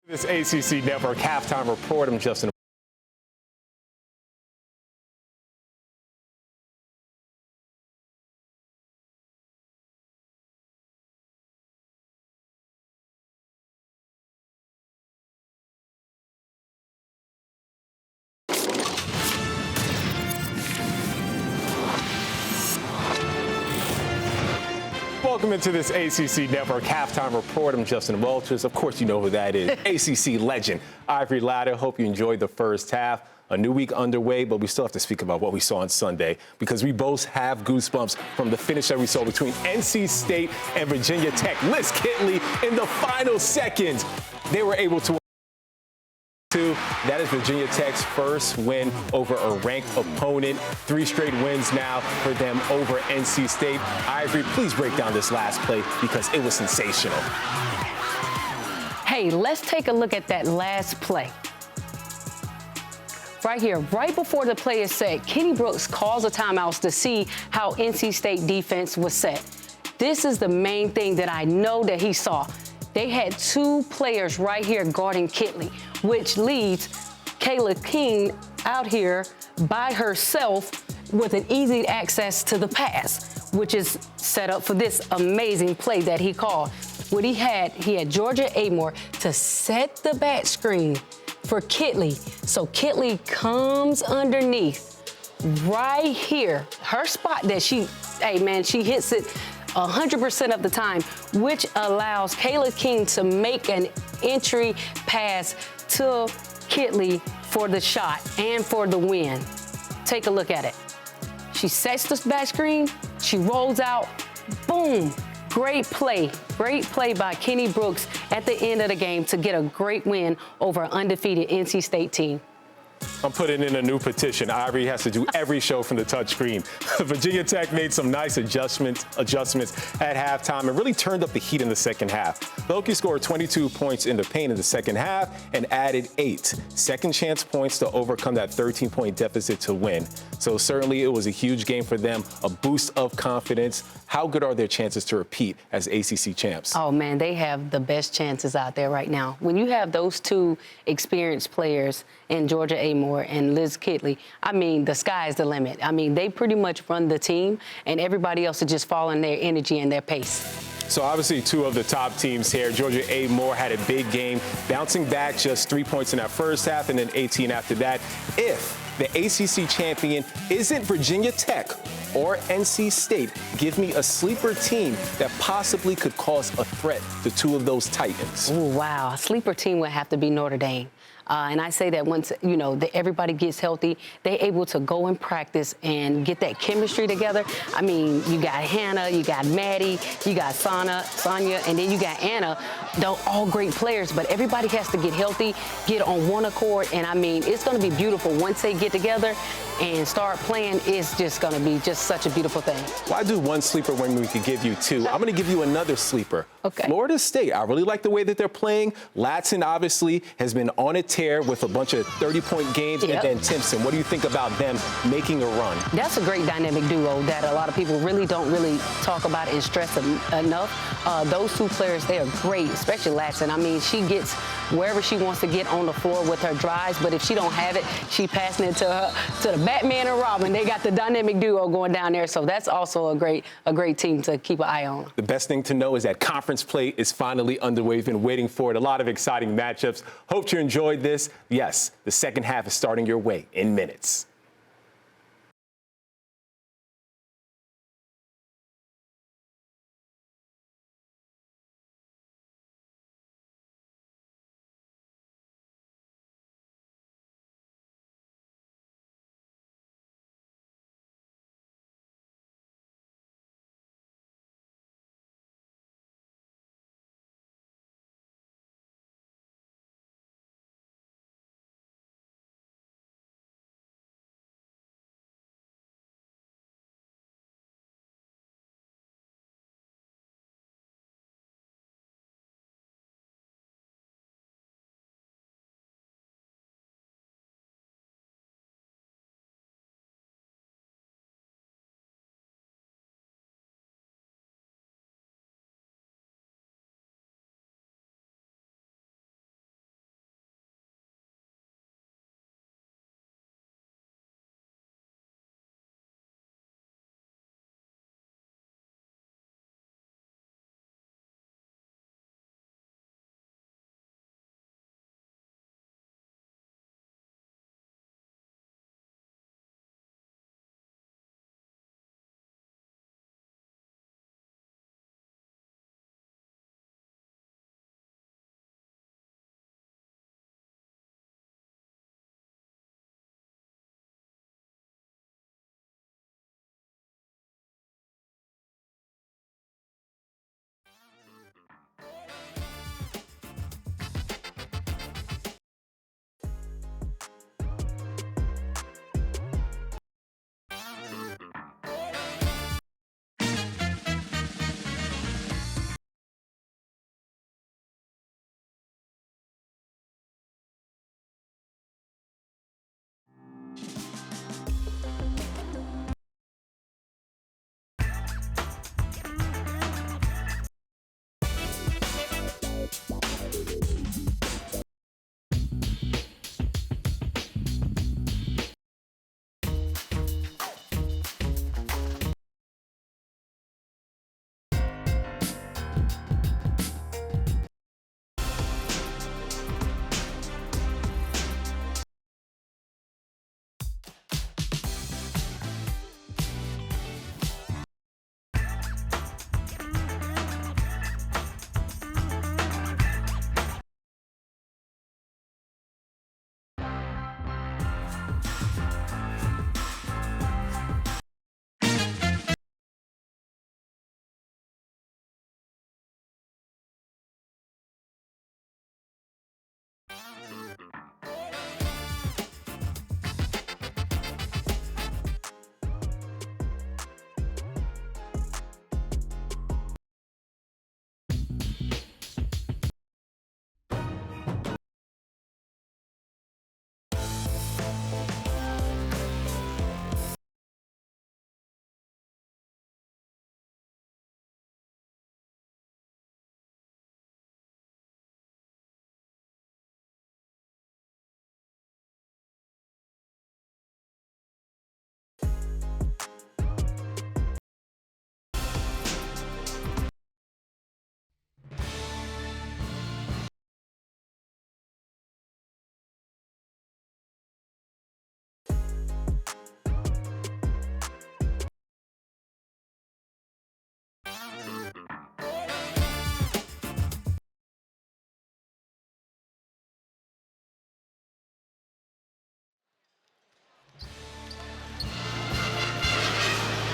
S3: This ACC Network halftime report. I'm Justin. Welcome into this ACC Network halftime report. I'm Justin Walters. Of course, you know who that is. ACC legend Ivory Latta. Hope you enjoyed the first half. A new week underway, but we still have to speak about what we saw on Sunday because we both have goosebumps from the finish that we saw between NC State and Virginia Tech. Liz Kitley in the final seconds. They were able to. That is Virginia Tech's first win over a ranked opponent. 3 straight wins now for them over NC State. Ivory, please break down this last play because it was sensational.
S4: Hey, let's take a look at that last play. Right here, right before the play is set, Kenny Brooks calls a timeout to see how NC State defense was set. This is the main thing that I know that he saw. They had 2 players right here guarding Kitley, which leads Kayla King out here by herself with an easy access to the pass, which is set up for this amazing play that he called. What he had Georgia Amore to set the back screen for Kitley. So Kitley comes underneath right here. Her spot that she hits it 100% of the time, which allows Kayla King to make an entry pass to Kitley for the shot and for the win. Take a look at it. She sets the back screen, she rolls out, boom. Great play by Kenny Brooks at the end of the game to get a great win over an undefeated NC State team.
S3: I'm putting in a new petition. Ivory has to do every show from the touchscreen. Virginia Tech made some nice adjustments at halftime and really turned up the heat in the second half. The Hokies scored 22 points in the paint in the second half and added 8 second chance points to overcome that 13-point deficit to win. So certainly it was a huge game for them, a boost of confidence. How good are their chances to repeat as ACC champs?
S4: Oh, man, they have the best chances out there right now. When you have those 2 experienced players in Georgia Amore and Liz Kitley, I mean, the sky's the limit. I mean, they pretty much run the team, and everybody else is just following their energy and their pace.
S3: So obviously 2 of the top teams here. Georgia Amore had a big game, bouncing back just 3 points in that first half and then 18 after that. If the ACC champion isn't Virginia Tech or NC State, give me a sleeper team that possibly could cause a threat to 2 of those titans.
S4: Oh, wow. A sleeper team would have to be Notre Dame. And I say that once, everybody gets healthy, they're able to go and practice and get that chemistry together. I mean, you got Hannah, you got Maddie, you got Sonia, and then you got Anna. They're all great players, but everybody has to get healthy, get on one accord. And, I mean, it's going to be beautiful once they get together and start playing. It's just going to be just such a beautiful thing.
S3: Why do 1 sleeper when we could give you 2? I'm going to give you another sleeper.
S4: Okay.
S3: Florida State. I really like the way that they're playing. Latson obviously has been on a tear with a bunch of 30-point games.
S4: Yep.
S3: And then Timpson. What do you think about them making a run?
S4: That's a great dynamic duo that a lot of people don't really talk about and stress enough. Those 2 players, they are great, especially Latson. I mean, she gets wherever she wants to get on the floor with her drives, but if she don't have it, she passing it to the Batman and Robin. They got the dynamic duo going down there, so that's also a great team to keep an eye on.
S3: The best thing to know is that conference play is finally underway. We've been waiting for it. A lot of exciting matchups. Hope you enjoyed this. Yes, the second half is starting your way in minutes.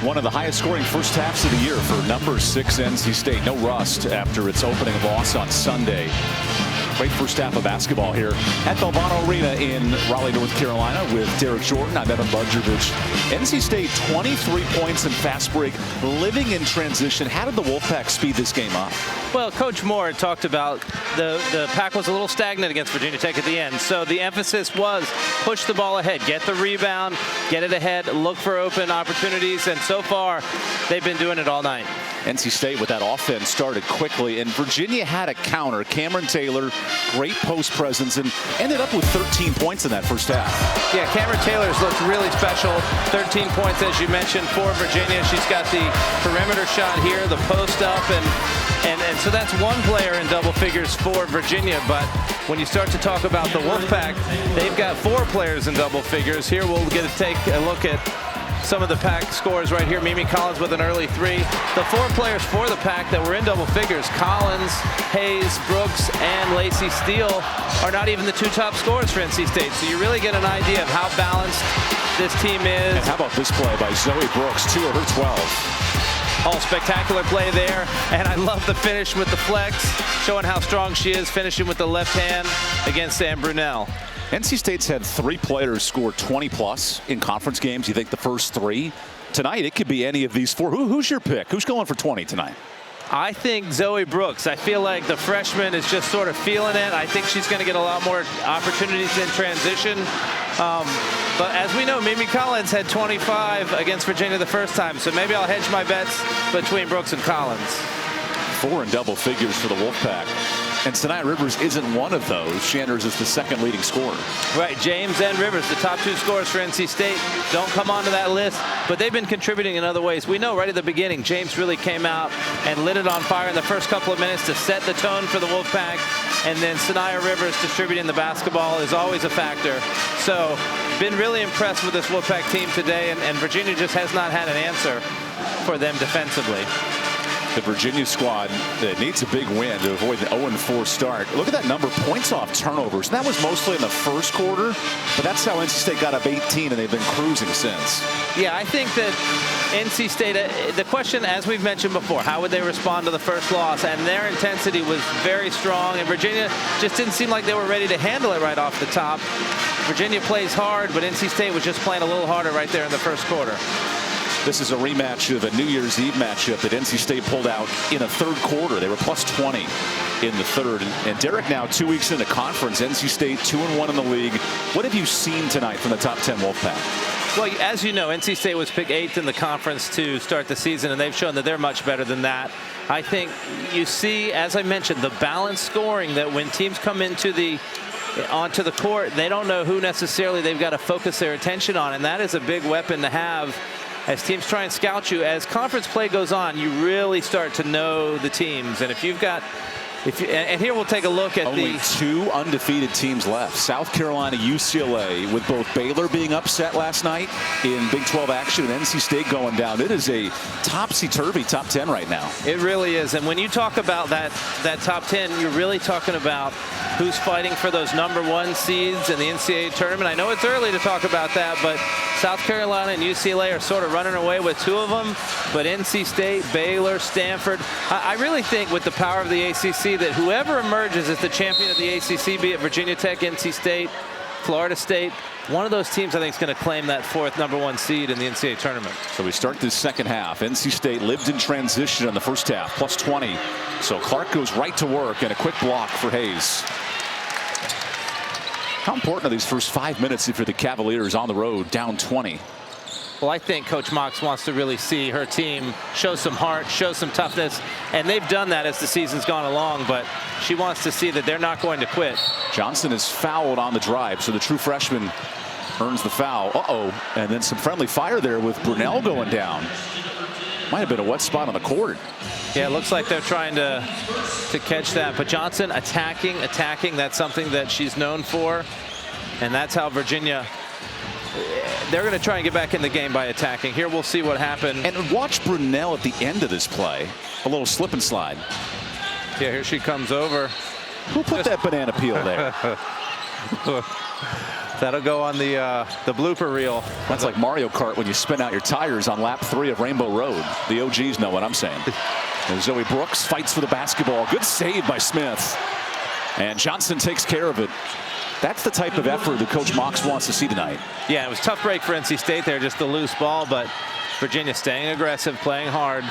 S1: One of the highest scoring first halves of the year for number 6 NC State. No rust after its opening loss on Sunday. Great first half of basketball here at Belvano Arena in Raleigh, North Carolina with Derek Jordan. I'm EvanBudrovich. NC State 23 points in fast break, living in transition. How did the Wolfpack speed this game up?
S2: Well, Coach Moore talked about the Pack was a little stagnant against Virginia Tech at the end. So the emphasis was push the ball ahead, get the rebound, get it ahead, look for open opportunities. And so far, they've been doing it all night.
S1: NC State with that offense started quickly, and Virginia had a counter. Cameron Taylor, great post presence, and ended up with 13 points in that first half.
S2: Yeah, Cameron Taylor's looked really special. 13 points, as you mentioned, for Virginia. She's got the perimeter shot here, the post up, and so that's one player in double figures for Virginia. But when you start to talk about the Wolfpack, they've got 4 players in double figures. Here we'll get to take a look at some of the Pack scores right here. Mimi Collins with an early 3. The 4 players for the Pack that were in double figures, Collins, Hayes, Brooks, and Lacey Steele, are not even the 2 top scorers for NC State. So you really get an idea of how balanced this team is.
S1: And how about this play by Zoe Brooks, 2 of her 12.
S2: Oh, spectacular play there. And I love the finish with the flex, showing how strong she is, finishing with the left hand against Sam Brunel.
S1: NC State's had 3 players score 20-plus in conference games. You think the first 3? Tonight, it could be any of these 4. Who's your pick? Who's going for 20 tonight?
S2: I think Zoe Brooks. I feel like the freshman is just sort of feeling it. I think she's going to get a lot more opportunities in transition. But as we know, Mimi Collins had 25 against Virginia the first time. So maybe I'll hedge my bets between Brooks and Collins.
S1: 4 in double figures for the Wolfpack. And Sanaya Rivers isn't one of those. She enters as the 2nd leading scorer.
S2: Right, James and Rivers, the top 2 scorers for NC State, don't come onto that list, but they've been contributing in other ways. We know right at the beginning, James really came out and lit it on fire in the first couple of minutes to set the tone for the Wolfpack. And then Sanaya Rivers distributing the basketball is always a factor. So, been really impressed with this Wolfpack team today, and Virginia just has not had an answer for them defensively.
S1: The Virginia squad that needs a big win to avoid the 0-4 start. Look at that number, points off turnovers. And that was mostly in the first quarter, but that's how NC State got up 18, and they've been cruising since.
S2: Yeah, I think that NC State, the question, as we've mentioned before, how would they respond to the first loss? And their intensity was very strong, and Virginia just didn't seem like they were ready to handle it right off the top. Virginia plays hard, but NC State was just playing a little harder right there in the first quarter.
S1: This is a rematch of a New Year's Eve matchup that NC State pulled out in a third quarter. They were plus 20 in the third. And Derek, now 2 weeks into conference, NC State 2-1 in the league. What have you seen tonight from the top 10 Wolfpack?
S2: Well, as you know, NC State was picked 8th in the conference to start the season, and they've shown that they're much better than that. I think you see, as I mentioned, the balanced scoring, that when teams come onto the court, they don't know who necessarily they've got to focus their attention on, and that is a big weapon to have as teams try and scout you. As conference play goes on, you really start to know the teams. And if you've got, and here we'll take a look at
S1: only 2 undefeated teams left. South Carolina, UCLA, with both Baylor being upset last night in Big 12 action and NC State going down. It is a topsy-turvy top 10 right now.
S2: It really is. And when you talk about that top 10, you're really talking about who's fighting for those number 1 seeds in the NCAA tournament. I know it's early to talk about that, but South Carolina and UCLA are sort of running away with 2 of them. But NC State, Baylor, Stanford, I really think with the power of the ACC that whoever emerges as the champion of the ACC, be it Virginia Tech, NC State, Florida State, one of those teams I think is going to claim that 4th number 1 seed in the NCAA tournament.
S1: So we start this second half. NC State lived in transition in the first half, plus 20. So Clark goes right to work, and a quick block for Hayes. How important are these first 5 minutes if you're the Cavaliers on the road, down 20?
S2: Well, I think Coach Mox wants to really see her team show some heart, show some toughness, and they've done that as the season's gone along, but she wants to see that they're not going to quit.
S1: Johnson is fouled on the drive, so the true freshman earns the foul. And then some friendly fire there with Brunel going down. Might have been a wet spot on the court.
S2: Yeah, it looks like they're trying to catch that. But Johnson attacking. That's something that she's known for. And that's how Virginia, they're going to try and get back in the game by attacking. Here we'll see what happened.
S1: And watch Brunel at the end of this play. A little slip and slide.
S2: Yeah, here she comes over.
S1: Who put that banana peel there?
S2: That'll go on the blooper reel.
S1: That's like Mario Kart when you spin out your tires on lap 3 of Rainbow Road. The OGs know what I'm saying. And Zoe Brooks fights for the basketball. Good save by Smith. And Johnson takes care of it. That's the type of effort that Coach Mox wants to see tonight.
S2: Yeah, it was a tough break for NC State there, just a loose ball, but Virginia staying aggressive, playing hard.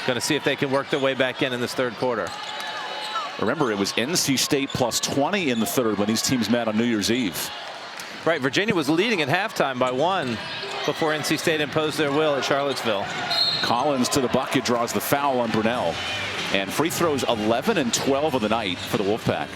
S2: Going to see if they can work their way back in this third quarter.
S1: Remember, it was NC State plus 20 in the third when these teams met on New Year's Eve.
S2: Right, Virginia was leading at halftime by 1 before NC State imposed their will at Charlottesville.
S1: Collins to the bucket, draws the foul on Brunell. And free throws 11 and 12 of the night for the Wolfpack.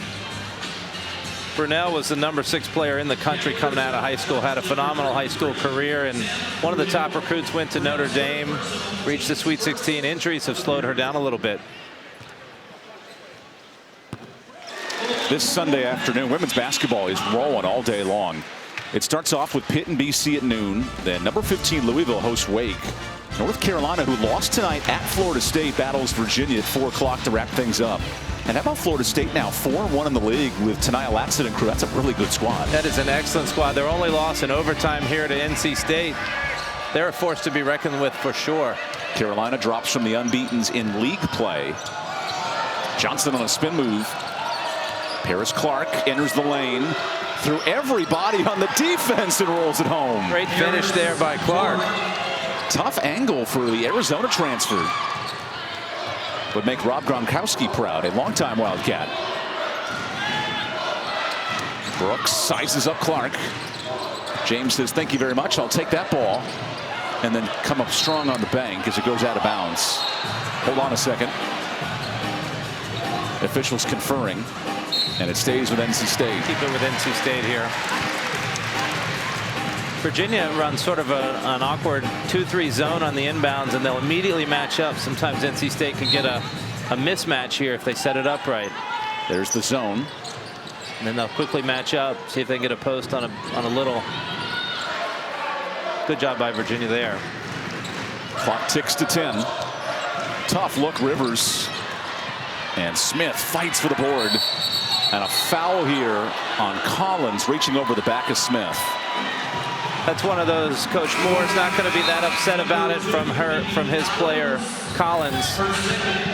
S2: Brunell was the #6 player in the country coming out of high school, had a phenomenal high school career, and one of the top recruits went to Notre Dame, reached the Sweet 16. Injuries have slowed her down a little bit.
S1: This Sunday afternoon, women's basketball is rolling all day long. It starts off with Pitt and BC at noon. Then number 15 Louisville hosts Wake. North Carolina, who lost tonight at Florida State, battles Virginia at 4 o'clock to wrap things up. And how about Florida State now 4-1 in the league with Tanaya Latson and crew? That's a really good squad.
S2: That is an excellent squad. Their only loss in overtime here to NC State. They're a force to be reckoned with for sure.
S1: Carolina drops from the unbeatens in league play. Johnson on a spin move. Paris Clark enters the lane through everybody on the defense and rolls it home.
S2: Great finish there by Clark.
S1: Tough angle for the Arizona transfer. Would make Rob Gronkowski proud, a longtime Wildcat. Brooks sizes up Clark. James says, thank you very much. I'll take that ball. And then come up strong on the bank as it goes out of bounds. Hold on a second. Officials conferring. And it stays with NC State.
S2: Keep it with NC State here. Virginia runs sort of an awkward 2-3 zone on the inbounds, and they'll immediately match up. Sometimes NC State can get a mismatch here if they set it up right.
S1: There's the zone.
S2: And then they'll quickly match up, see if they can get a post on a little. Good job by Virginia there.
S1: Clock ticks to 10. Tough look, Rivers. And Smith fights for the board. And a foul here on Collins, reaching over the back of Smith.
S2: That's one of those Coach Moore's not going to be that upset about it from his player Collins.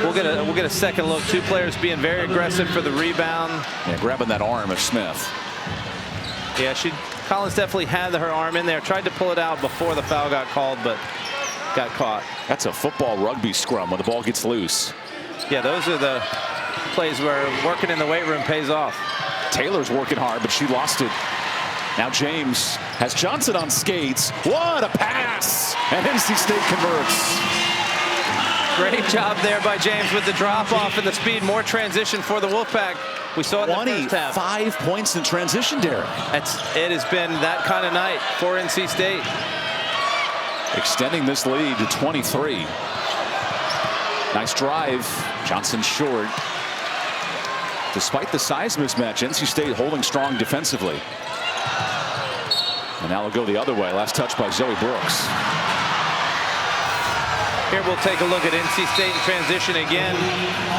S2: We'll get a second look. Two players being very aggressive for the rebound.
S1: Yeah, grabbing that arm of Smith.
S2: Yeah, Collins definitely had her arm in there. Tried to pull it out before the foul got called, but got caught.
S1: That's a football rugby scrum when the ball gets loose.
S2: Yeah, those are the plays where working in the weight room pays off.
S1: Taylor's working hard, but she lost it. Now James has Johnson on skates. What a pass! And NC State converts.
S2: Great job there by James with the drop off and the speed. More transition for the Wolfpack. We saw it in the first half.
S1: 25 points in transition, Derek.
S2: It has been that kind of night for NC State.
S1: Extending this lead to 23. Nice drive. Johnson short. Despite the size mismatch, NC State holding strong defensively. And now we'll go the other way. Last touch by Zoe Brooks.
S2: Here we'll take a look at NC State in transition again.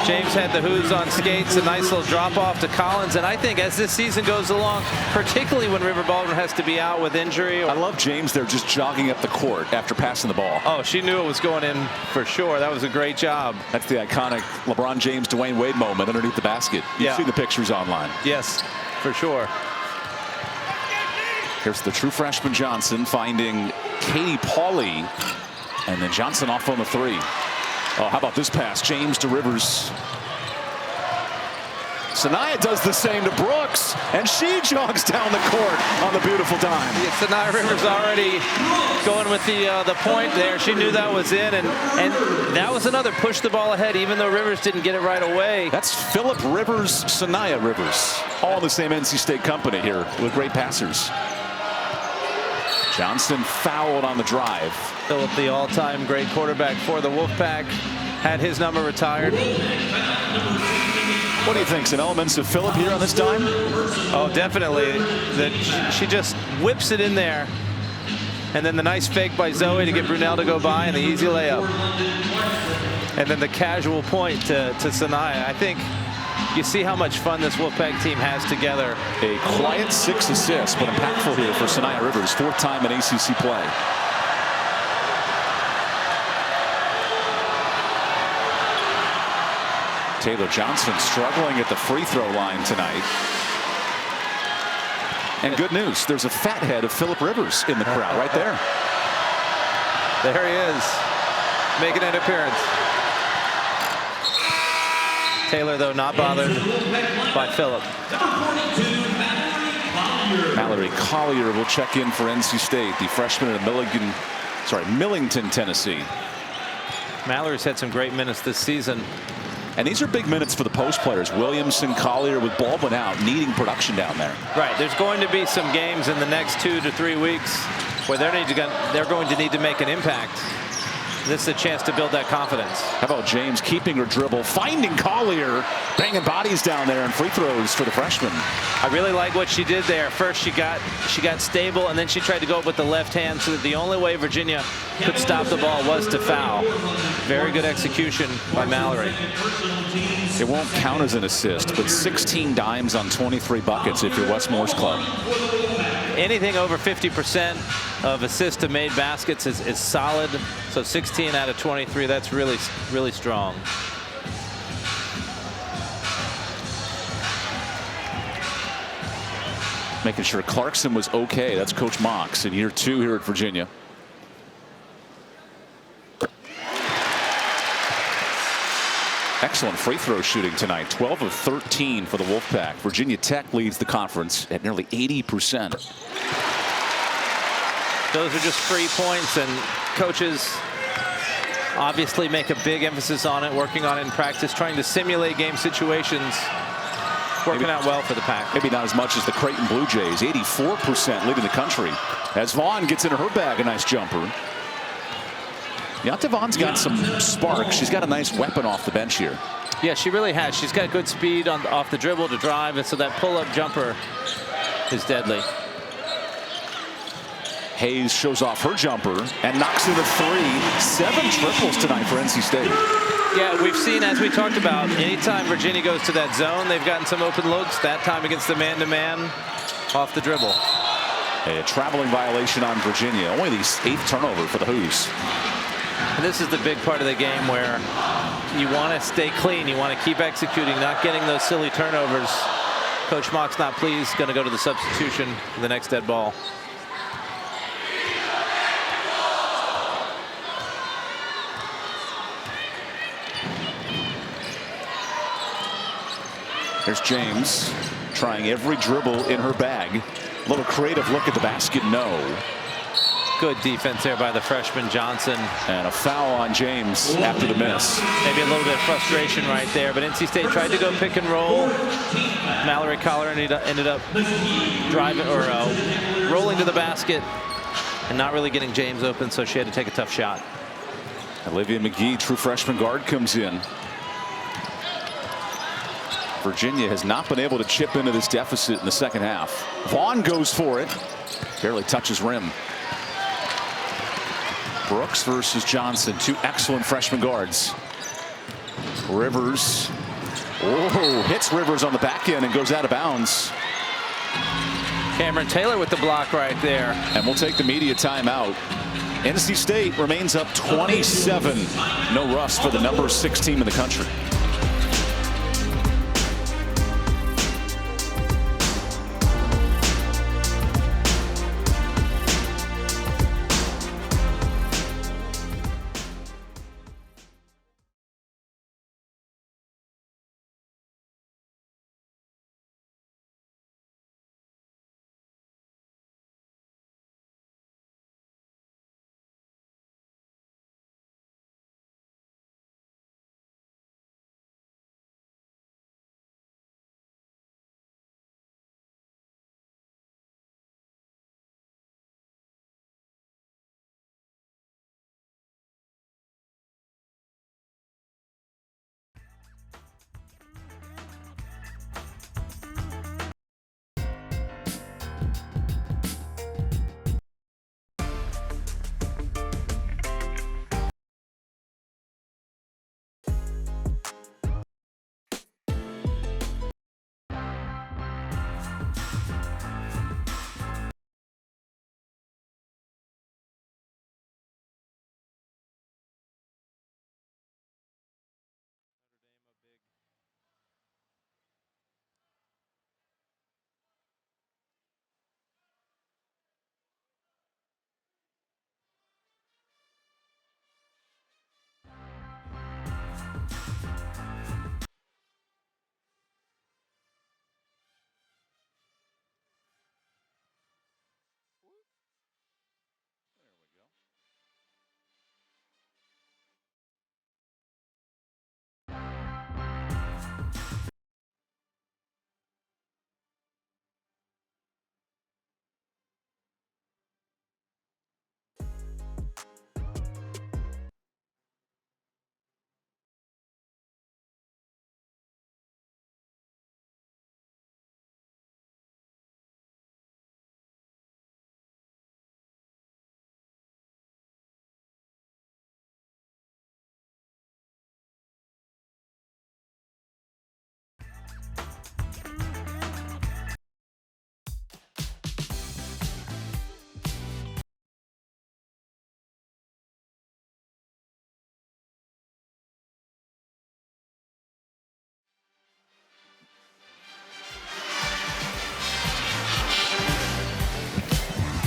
S2: James had the hooves on skates, a nice little drop off to Collins. And I think as this season goes along, particularly when River Baldwin has to be out with injury.
S1: I love James there just jogging up the court after passing the ball.
S2: Oh, she knew it was going in for sure. That was a great job.
S1: That's the iconic LeBron James, Dwayne Wade moment underneath the basket. You've seen the pictures online.
S2: Yes, for sure.
S1: Here's the true freshman Johnson finding Katie Pauley. And then Johnson off on the 3. Oh, how about this pass? James to Rivers. Sanaya does the same to Brooks, and she jogs down the court on the beautiful dime.
S2: Yeah, Sanaya Rivers already going with the point there. She knew that was in, and that was another push the ball ahead, even though Rivers didn't get it right away.
S1: That's Phillip Rivers, Sanaya Rivers, all the same NC State company here with great passers. Johnson fouled on the drive.
S2: Phillip, the all-time great quarterback for the Wolfpack, had his number retired.
S1: What do you think? Some elements of Phillip here on this dime?
S2: Oh, definitely. That she just whips it in there. And then the nice fake by Zoe to get Brunell to go by, and the easy layup. And then the casual point to Sanaya. I think You see how much fun this Wolfpack team has together.
S1: A quiet 6 assists, but impactful here for Sanaya Rivers. 4th time in ACC play. Taylor Johnson struggling at the free throw line tonight. And good news, there's a fat head of Phillip Rivers in the crowd right there.
S2: There he is, making an appearance. Taylor, though, not bothered by Phillip.
S1: Mallory Collier will check in for NC State, the freshman at Millington, Tennessee.
S2: Mallory's had some great minutes this season.
S1: And these are big minutes for the post players. Williamson, Collier with Baldwin out, needing production down there.
S2: Right. There's going to be some games in the next 2 to 3 weeks where they're going to need to make an impact. This is a chance to build that confidence.
S1: How about James keeping her dribble, finding Collier, banging bodies down there, and free throws for the freshman.
S2: I really like what she did there. First she got stable, and then she tried to go up with the left hand, so that the only way Virginia could stop the ball was to foul. Very good execution by Mallory.
S1: It won't count as an assist, but 16 dimes on 23 buckets if you're West Moore's club.
S2: Anything over 50% of assists to made baskets is solid. So 16 out of 23, that's really, really strong.
S1: Making sure Clarkson was okay. That's Coach Mox in year 2 here at Virginia. Excellent free throw shooting tonight. 12 of 13 for the Wolfpack. Virginia Tech leads the conference at nearly 80%.
S2: Those are just free points, and coaches obviously make a big emphasis on it, working on it in practice, trying to simulate game situations. Working out well for the Pack.
S1: Maybe not as much as the Creighton Blue Jays. 84% leading the country. As Vaughn gets into her bag, a nice jumper. Yanta Vaughn's got some spark. She's got a nice weapon off the bench here.
S2: Yeah, she really has. She's got good speed off the dribble to drive, and so that pull-up jumper is deadly.
S1: Hayes shows off her jumper and knocks in a 3. 7 triples tonight for NC State.
S2: Yeah, we've seen, as we talked about, anytime Virginia goes to that zone, they've gotten some open looks. That time against the man-to-man, off the dribble.
S1: A traveling violation on Virginia. Only the 8th turnover for the Hoos.
S2: And this is the big part of the game where you want to stay clean. You want to keep executing, not getting those silly turnovers. Coach Mock's not pleased, going to go to the substitution for the next dead ball.
S1: There's James trying every dribble in her bag. A little creative look at the basket, no.
S2: Good defense there by the freshman Johnson.
S1: And a foul on James after the miss.
S2: Maybe a little bit of frustration right there, but NC State tried to go pick and roll. Mallory Collier ended up driving or rolling to the basket and not really getting James open, so she had to take a tough shot.
S1: Olivia McGee, true freshman guard, comes in. Virginia has not been able to chip into this deficit in the second half. Vaughn goes for it. Barely touches rim. Brooks versus Johnson, 2 excellent freshman guards. Rivers. Oh, hits Rivers on the back end and goes out of bounds.
S2: Cameron Taylor with the block right there.
S1: And we'll take the media timeout. NC State remains up 27. No rust for the number 6 team in the country.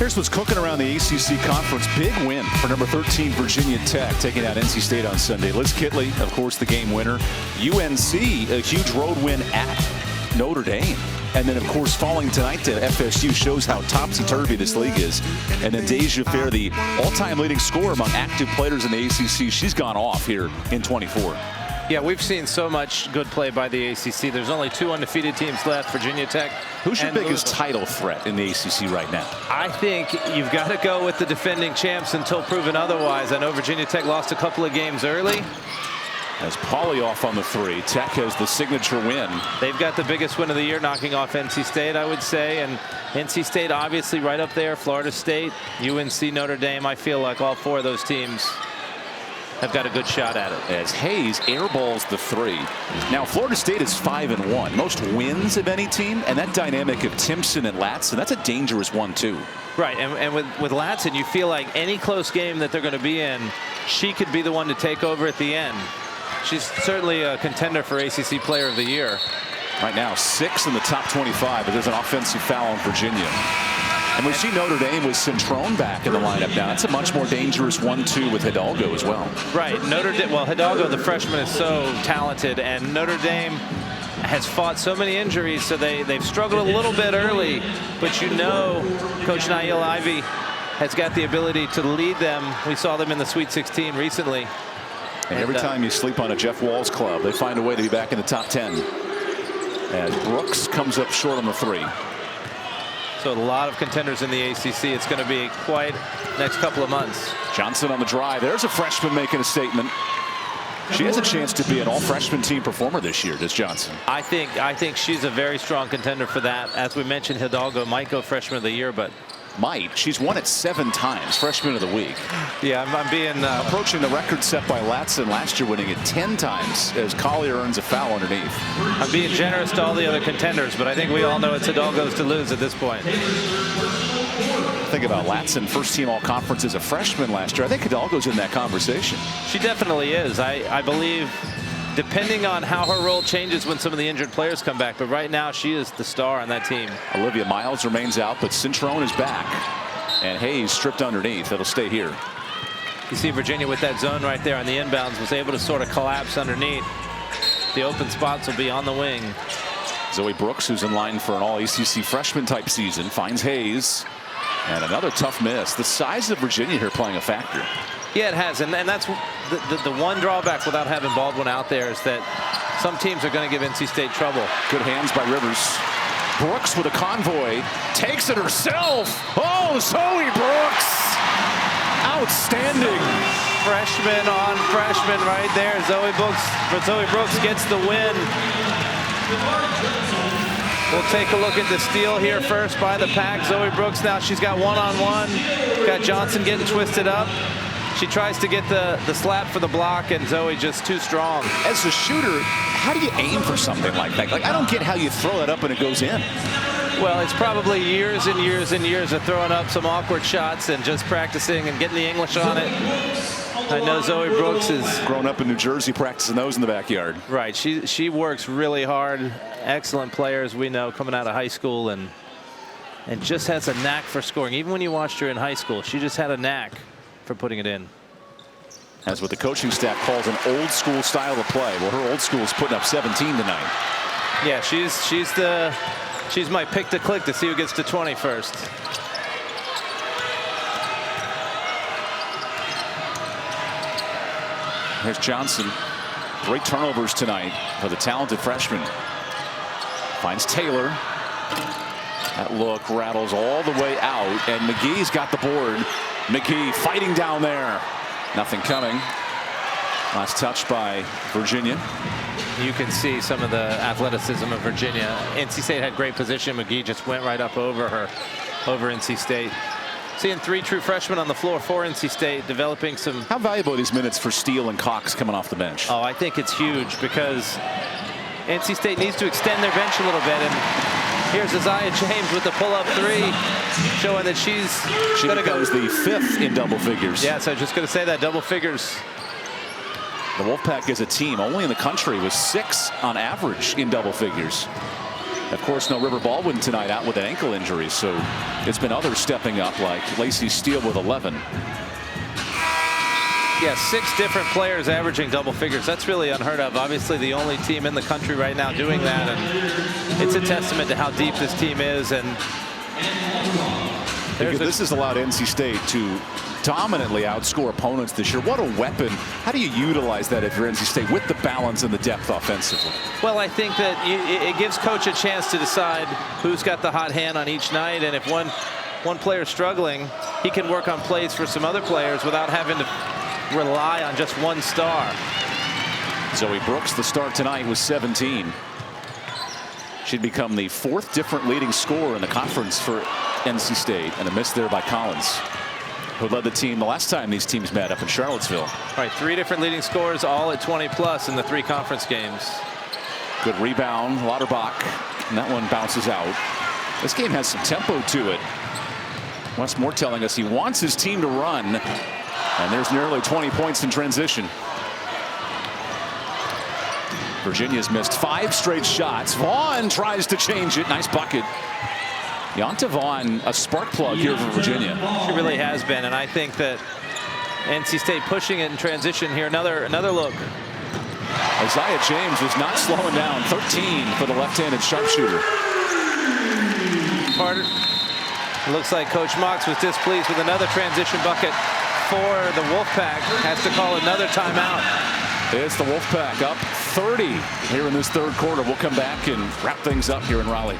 S1: Here's what's cooking around the ACC Conference. Big win for number 13 Virginia Tech, taking out NC State on Sunday. Liz Kitley, of course, the game winner. UNC, a huge road win at Notre Dame. And then, of course, falling tonight to FSU shows how topsy-turvy this league is. And then Deja Fair, the all-time leading scorer among active players in the ACC, she's gone off here in 24.
S2: Yeah, we've seen so much good play by the ACC. There's only 2 undefeated teams left, Virginia Tech.
S1: Who's your biggest title threat in the ACC right now?
S2: I think you've got to go with the defending champs until proven otherwise. I know Virginia Tech lost a couple of games early.
S1: As Pauly off on the 3, Tech has the signature win.
S2: They've got the biggest win of the year, knocking off NC State, I would say. And NC State obviously right up there, Florida State, UNC, Notre Dame. I feel like all 4 of those teams have got a good shot at it.
S1: As Hayes airballs the 3. Now, Florida State is 5-1. Most wins of any team, and that dynamic of Timpson and Latson, that's a dangerous one, too.
S2: Right, and with Latson, you feel like any close game that they're going to be in, she could be the one to take over at the end. She's certainly a contender for ACC Player of the Year.
S1: Right now, 6 in the top 25, but there's an offensive foul on Virginia. And we see Notre Dame with Centrone back in the lineup now. That's a much more dangerous 1-2 with Hidalgo as well.
S2: Right. Notre Dame, well, Hidalgo, the freshman, is so talented, and Notre Dame has fought so many injuries, so they've struggled a little bit early. But you know, Coach Nail Ivey has got the ability to lead them. We saw them in the Sweet 16 recently.
S1: And every time you sleep on a Jeff Walls club, they find a way to be back in the top 10. As Brooks comes up short on the 3.
S2: So a lot of contenders in the ACC. It's going to be quite next couple of months.
S1: Johnson on the drive. There's a freshman making a statement. She has a chance to be an all-freshman team performer this year, does Johnson?
S2: I think she's a very strong contender for that. As we mentioned, Hidalgo might go freshman of the year, but
S1: might. She's won it 7 times, freshman of the week.
S2: Yeah, I'm being
S1: approaching the record set by Latson last year, winning it 10 times as Collier earns a foul underneath.
S2: I'm being generous to all the other contenders, but I think we all know it's Hidalgo's to lose at this point.
S1: Think about Latson, first team all conference as a freshman last year. I think Hidalgo's in that conversation.
S2: She definitely is. I believe, depending on how her role changes when some of the injured players come back, but right now she is the star on that team.
S1: Olivia Miles remains out, but Centrone is back. And Hayes stripped underneath. It'll stay here.
S2: You see Virginia with that zone right there on the inbounds was able to sort of collapse underneath. The open spots will be on the wing.
S1: Zoe Brooks, who's in line for an all-ACC freshman type season, finds Hayes. And another tough miss. The size of Virginia here playing a factor.
S2: Yeah, it has, and that's the one drawback without having Baldwin out there is that some teams are going to give NC State trouble.
S1: Good hands by Rivers. Brooks with a convoy, takes it herself. Oh, Zoe Brooks! Outstanding.
S2: Freshman on freshman right there. Zoe Brooks gets the win. We'll take a look at the steal here first by the Pack. Zoe Brooks now, she's got one-on-one. Got Johnson getting twisted up. She tries to get the slap for the block, and Zoe just too strong.
S1: As a shooter, how do you aim for something like that? Like, I don't get how you throw it up and it goes in.
S2: Well, it's probably years and years and years of throwing up some awkward shots and just practicing and getting the English on it. I know Zoe Brooks is
S1: grown up in New Jersey practicing those in the backyard.
S2: Right. She works really hard. Excellent players we know coming out of high school and just has a knack for scoring. Even when you watched her in high school, she just had a knack for putting it in.
S1: That's what the coaching staff calls an old school style of play. Well, her old school is putting up 17 tonight.
S2: Yeah, she's my pick to click to see who gets to 20 first.
S1: Here's Johnson. Great turnovers tonight for the talented freshman. Finds Taylor. That look rattles all the way out, and McGee's got the board. McGee fighting down there. Nothing coming. Last touch by Virginia.
S2: You can see some of the athleticism of Virginia. NC State had great position. McGee just went right up over her, over NC State. Seeing 3 true freshmen on the floor for NC State, developing some.
S1: How valuable are these minutes for Steele and Cox coming off the bench?
S2: Oh, I think it's huge because NC State needs to extend their bench a little bit. And here's Isaiah James with the pull-up 3, showing that she
S1: becomes the 5th in double figures.
S2: Yeah, so I was just going to say that, double figures.
S1: The Wolfpack as a team only in the country was 6 on average in double figures. Of course, no River Baldwin tonight, out with an ankle injury, so it's been others stepping up, like Lacey Steele with 11.
S2: Yeah, 6 different players averaging double figures. That's really unheard of. Obviously, the only team in the country right now doing that, and it's a testament to how deep this team is. And
S1: this has allowed NC State to dominantly outscore opponents this year. What a weapon. How do you utilize that if you're NC State with the balance and the depth offensively?
S2: Well, I think that it gives coach a chance to decide who's got the hot hand on each night, and if one player's struggling, he can work on plays for some other players without having to rely on just one star.
S1: Zoe Brooks, the start tonight, was 17. She'd become the 4th different leading scorer in the conference for NC State, and a miss there by Collins, who led the team the last time these teams met up in Charlottesville.
S2: All right, 3 different leading scorers, all at 20+ in the 3 conference games.
S1: Good rebound, Lauterbach, and that one bounces out. This game has some tempo to it. Wes Moore telling us he wants his team to run, and there's nearly 20 points in transition. Virginia's missed 5 straight shots. Vaughn tries to change it. Nice bucket. Yonta Vaughn, a spark plug here for Virginia.
S2: She really has been, and I think that NC State pushing it in transition here. Another look.
S1: Isaiah James was not slowing down. 13 for the left-handed sharpshooter.
S2: Carter. It looks like Coach Mox was displeased with another transition bucket for the Wolfpack. Has to call another timeout.
S1: It's the Wolfpack up 30 here in this 3rd quarter. We'll come back and wrap things up here in Raleigh.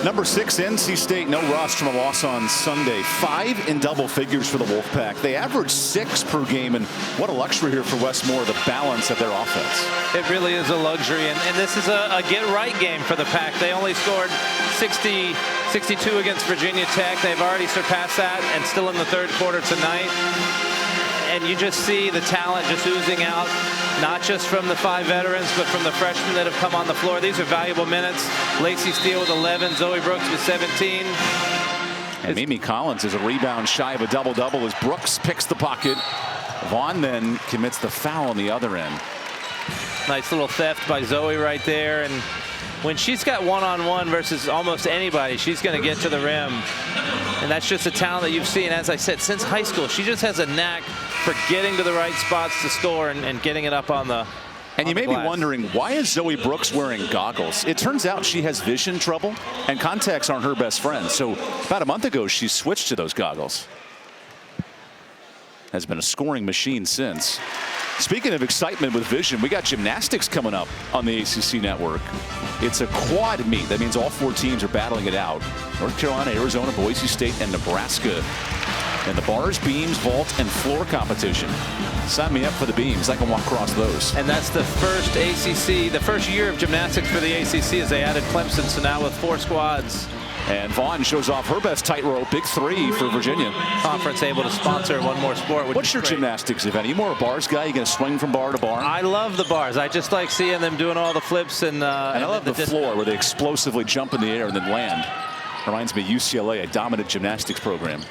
S1: Number 6, NC State, no rust from a loss on Sunday. 5 in double figures for the Wolfpack. They average 6 per game, and what a luxury here for Wes Moore, the balance of their offense.
S2: It really is a luxury, and this is a get-right game for the Pack. They only scored 62 against Virginia Tech. They've already surpassed that, and still in the 3rd quarter tonight. And you just see the talent just oozing out, not just from the 5 veterans, but from the freshmen that have come on the floor. These are valuable minutes. Lacey Steele with 11, Zoe Brooks with 17.
S1: And Mimi Collins is a rebound shy of a double-double as Brooks picks the pocket. Vaughn then commits the foul on the other end.
S2: Nice little theft by Zoe right there. And when she's got one-on-one versus almost anybody, she's going to get to the rim. And that's just a talent that you've seen, as I said, since high school. She just has a knack for getting to the right spots to score and getting it up on the
S1: And you may be wondering, why is Zoe Brooks wearing goggles? It turns out she has vision trouble, and contacts aren't her best friend. So about a month ago, she switched to those goggles. Has been a scoring machine since. Speaking of excitement with vision, we got gymnastics coming up on the ACC network. It's a quad meet. That means all 4 teams are battling it out. North Carolina, Arizona, Boise State, and Nebraska. And the bars, beams, vault, and floor competition. Sign me up for the beams. I can walk across those.
S2: And that's the first ACC, the first year of gymnastics for the ACC as they added Clemson. So now with 4 squads.
S1: And Vaughn shows off her best tightrope, big 3 for Virginia.
S2: Conference able to sponsor one more sport.
S1: What's your gymnastics event? Are you more a bars guy? You going to swing from bar to bar?
S2: I love the bars. I just like seeing them doing all the flips and
S1: I love the floor where they explosively jump in the air and then land. Reminds me of UCLA, a dominant gymnastics program.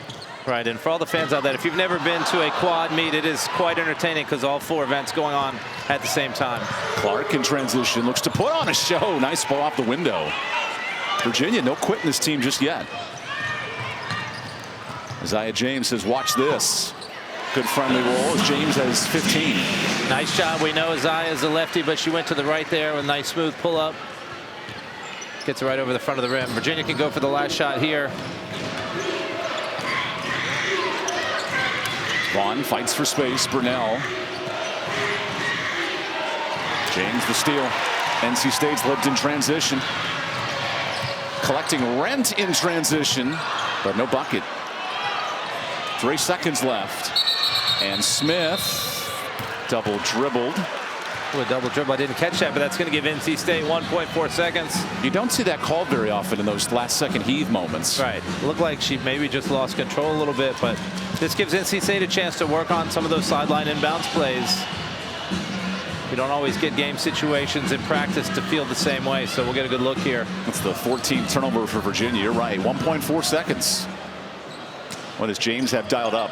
S2: Right, and for all the fans out there, if you've never been to a quad meet, it is quite entertaining because all 4 events going on at the same time.
S1: Clark in transition looks to put on a show. Nice ball off the window. Virginia, no quitting this team just yet. Isaiah James says, watch this. Good friendly roll as James has 15.
S2: Nice job. We know Isaiah's a lefty, but she went to the right there with a nice smooth pull up. Gets it right over the front of the rim. Virginia can go for the last shot here.
S1: Vaughn fights for space. Burnell. James the steal. NC State's lived in transition. Collecting rent in transition, but no bucket. 3 seconds left. And Smith double dribbled.
S2: Ooh, a double dribble. I didn't catch that, but that's going to give NC State 1.4 seconds.
S1: You don't see that called very often in those last second heave moments.
S2: Right. Looked like she maybe just lost control a little bit, but this gives NC State a chance to work on some of those sideline inbounds plays. We don't always get game situations in practice to feel the same way, so we'll get a good look here.
S1: That's the 14th turnover for Virginia. You're right. 1.4 seconds. What does James have dialed up?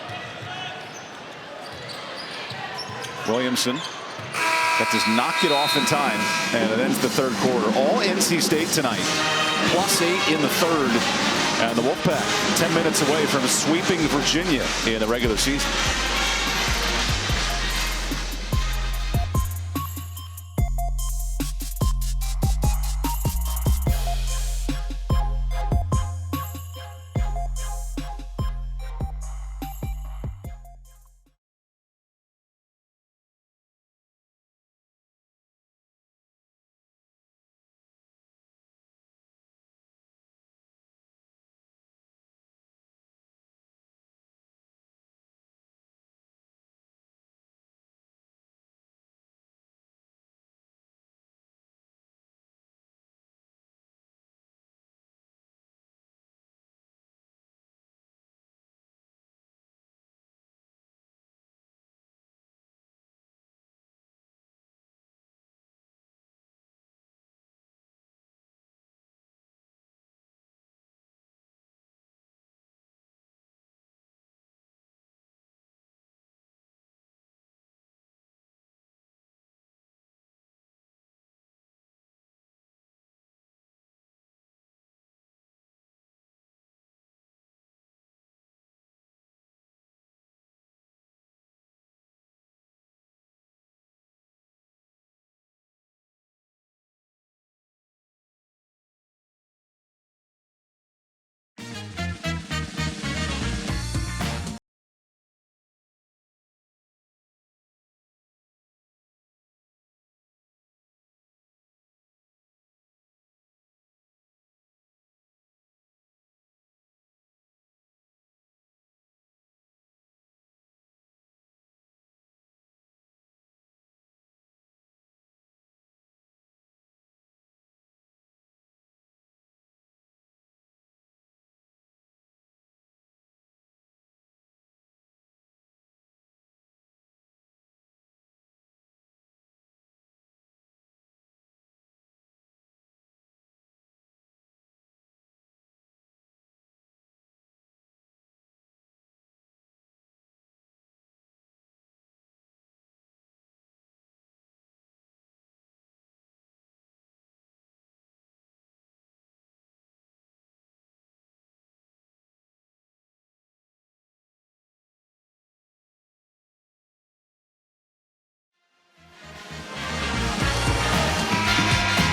S1: Williamson. That does not get off in time, and it ends the 3rd quarter. All NC State tonight. +8 in the 3rd. And the Wolfpack 10 minutes away from sweeping Virginia in the regular season.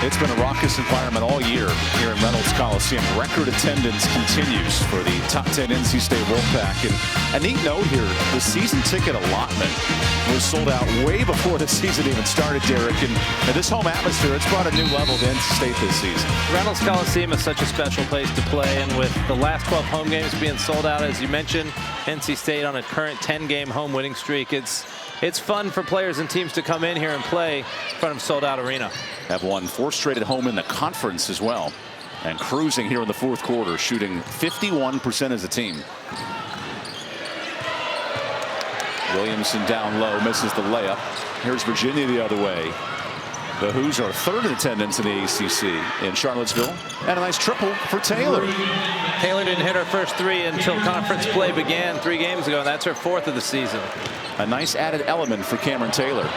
S1: It's been a raucous environment all year here in Reynolds Coliseum. Record attendance continues for the top 10 NC State Wolfpack. And a neat note here, the season ticket allotment was sold out way before the season even started, Derek. And this home atmosphere, it's brought a new level to NC State this season.
S2: Reynolds Coliseum is such a special place to play, and with the last 12 home games being sold out, as you mentioned, NC State on a current 10-game home winning streak, it's fun for players and teams to come in here and play in front of a sold-out arena.
S1: Have won 4 straight at home in the conference as well. And cruising here in the fourth quarter, shooting 51% as a team. Williamson down low, misses the layup. Here's Virginia the other way. The Hoos are third in attendance in the ACC in Charlottesville. And a nice triple for Taylor.
S2: Taylor didn't hit her first 3 until conference play began 3 games ago, and that's her 4th of the season.
S1: A nice added element for Cameron Taylor.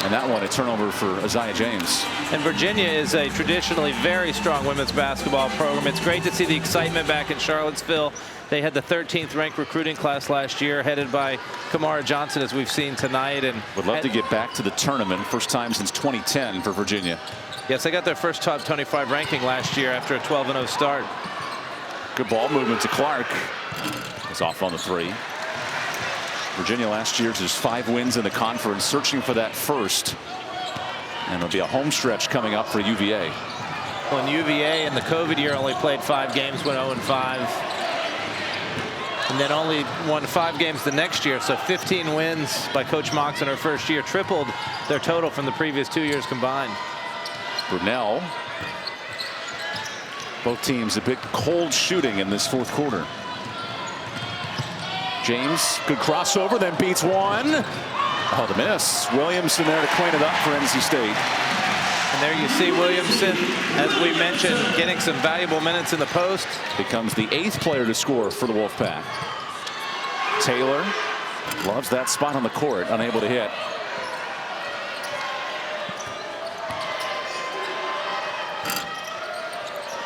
S1: And that one, a turnover for Isaiah James.
S2: And Virginia is a traditionally very strong women's basketball program. It's great to see the excitement back in Charlottesville. They had the 13th ranked recruiting class last year, headed by Kamara Johnson, as we've seen tonight. And
S1: would love to get back to the tournament. First time since 2010 for Virginia.
S2: Yes, they got their first top 25 ranking last year after a 12-0 start.
S1: Good ball movement to Clark. It's off on the 3. Virginia last year just 5 wins in the conference, searching for that first. And it'll be a home stretch coming up for UVA.
S2: Well, and UVA in the COVID year only played 5 games, went 0-5. And then only won 5 games the next year. So 15 wins by Coach Mox in her first year, tripled their total from the previous 2 years combined.
S1: Brunell. Both teams a bit cold shooting in this fourth quarter. James, good crossover, then beats one. Oh, the miss. Williamson there to clean it up for NC State.
S2: And there you see Williamson, as we mentioned, getting some valuable minutes in the post.
S1: Becomes the 8th player to score for the Wolfpack. Taylor loves that spot on the court, unable to hit.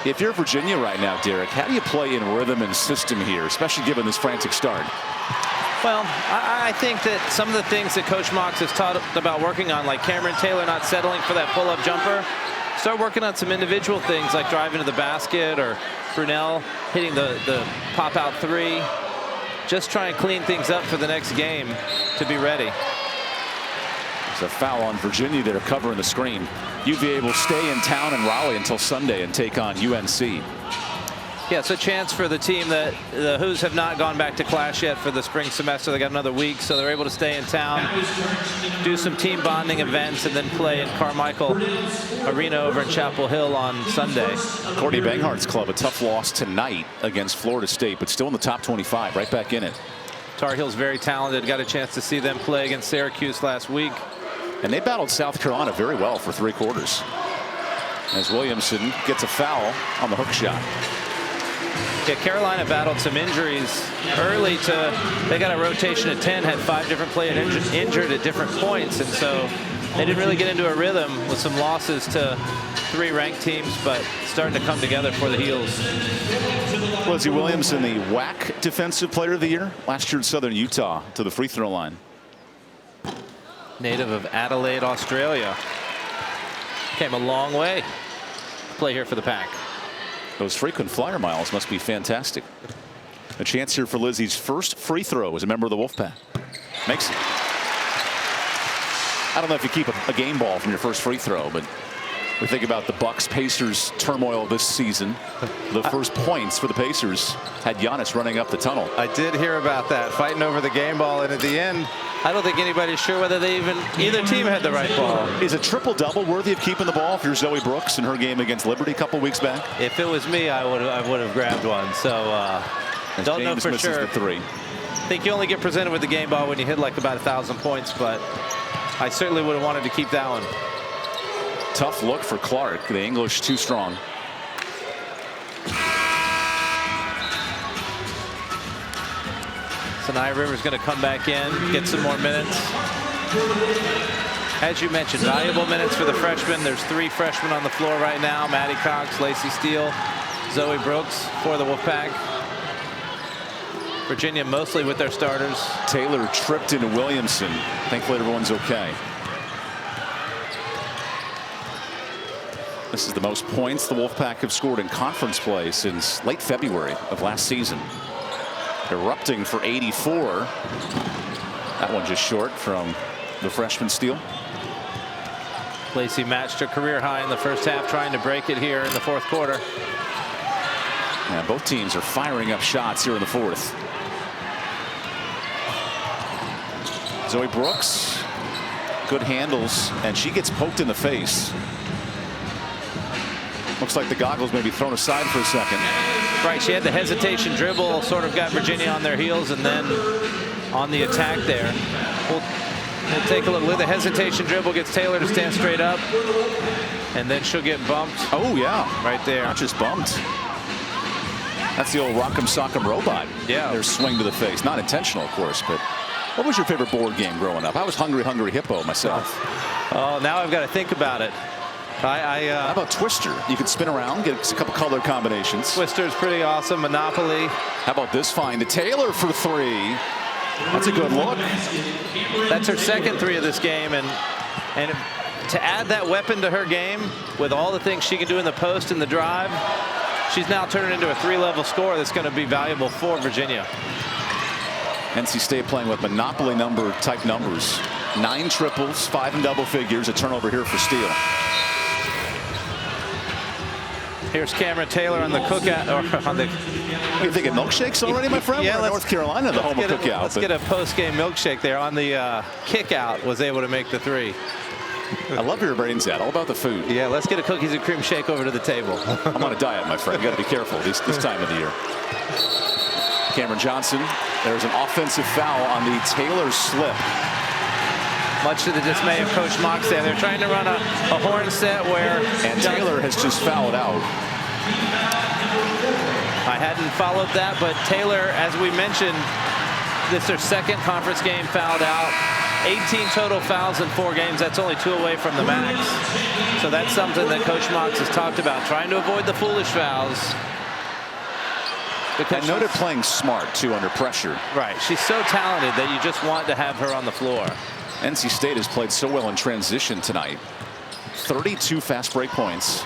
S1: If you're Virginia right now, Derek, how do you play in rhythm and system here, especially given this frantic start?
S2: Well, I think that some of the things that Coach Mox has taught about working on, like Cameron Taylor not settling for that pull-up jumper, start working on some individual things like driving to the basket, or Brunell hitting the pop-out 3. Just try and clean things up for the next game to be ready.
S1: There's a foul on Virginia. They're covering the screen. UVA will stay in town in Raleigh until Sunday and take on UNC.
S2: Yeah, it's a chance for the team that the Hoos have not gone back to class yet for the spring semester. They got another week, so they're able to stay in town, do some team bonding events, and then play in Carmichael Arena over in Chapel Hill on Sunday.
S1: Courtney Banghart's club, a tough loss tonight against Florida State, but still in the top 25, right back in it.
S2: Tar Heels very talented. Got a chance to see them play against Syracuse last week.
S1: And they battled South Carolina very well for 3 quarters. As Williamson gets a foul on the hook shot.
S2: Yeah, Carolina battled some injuries early. They got a rotation of 10, had 5 different players injured at different points, and so they didn't really get into a rhythm with some losses to 3 ranked teams, but starting to come together for the Heels.
S1: Lizzie Williamson, the WAC Defensive Player of the Year last year in Southern Utah, to the free throw line.
S2: Native of Adelaide, Australia. Came a long way to play here for the Pack.
S1: Those frequent flyer miles must be fantastic. A chance here for Lizzie's first free throw as a member of the Wolfpack. Makes it. I don't know if you keep a game ball from your first free throw, but we think about the Bucks-Pacers turmoil this season. The first points for the Pacers had Giannis running up the tunnel.
S2: I did hear about that, fighting over the game ball, and at the end, I don't think anybody's sure whether either team had the right ball.
S1: Is a triple-double worthy of keeping the ball if you're Zoe Brooks in her game against Liberty a couple weeks back?
S2: If it was me, I would have grabbed one. So don't know for sure.
S1: The 3.
S2: I think you only get presented with the game ball when you hit like about 1,000 points, but I certainly would have wanted to keep that one.
S1: Tough look for Clark. The English too strong.
S2: Sanaya Rivers going to come back in, get some more minutes. As you mentioned, valuable minutes for the freshmen. There's 3 freshmen on the floor right now. Maddie Cox, Lacey Steele, Zoe Brooks for the Wolfpack. Virginia mostly with their starters.
S1: Taylor tripped into Williamson. Thankfully everyone's okay. This is the most points the Wolfpack have scored in conference play since late February of last season. Erupting for 84. That one just short from the freshman steal.
S2: Lacey matched her career high in the first half, trying to break it here in the fourth quarter.
S1: Yeah, both teams are firing up shots here in the fourth. Zoe Brooks, good handles, and she gets poked in the face. Looks like the goggles may be thrown aside for a second.
S2: Right, she had the hesitation dribble, sort of got Virginia on their heels, and then on the attack there. We'll take a look. The hesitation dribble gets Taylor to stand straight up, and then she'll get bumped.
S1: Oh, yeah.
S2: Right there.
S1: Not just bumped. That's the old rock'em sock'em robot.
S2: Yeah.
S1: Their swing to the face. Not intentional, of course, but what was your favorite board game growing up? I was Hungry Hungry Hippo myself.
S2: Oh, now I've got to think about it.
S1: How about Twister? You could spin around, get a couple color combinations.
S2: Twister's pretty awesome. Monopoly.
S1: How about this find? The Taylor for three. That's a good look.
S2: That's her second three of this game, and to add that weapon to her game with all the things she can do in the post and the drive, she's now turning into a three-level score that's going to be valuable for Virginia.
S1: NC State playing with Monopoly number type numbers. 9 triples, 5 in double figures. A turnover here for Steele.
S2: Here's Cameron Taylor on the cookout, or on the.
S1: What are you thinking, milkshakes already, my friend?
S2: Yeah,
S1: We're in North Carolina, the home of cookout.
S2: Let's get a post-game milkshake there. On the kick out, was able to make the three.
S1: I love your brains out. All about the food.
S2: Yeah, let's get a cookies and cream shake over to the table.
S1: I'm on a diet, my friend. You got to be careful this time of the year. Cameron Johnson. There's an offensive foul on the Taylor slip.
S2: Much to the dismay of Coach Mox there. They're trying to run a horn set where...
S1: And Taylor has just fouled out.
S2: I hadn't followed that, but Taylor, as we mentioned, this is her second conference game fouled out. 18 total fouls in 4 games. That's only 2 away from the max. So that's something that Coach Mox has talked about, trying to avoid the foolish fouls.
S1: And noted playing smart, too, under pressure.
S2: Right. She's so talented that you just want to have her on the floor.
S1: NC State has played so well in transition tonight. 32 fast break points.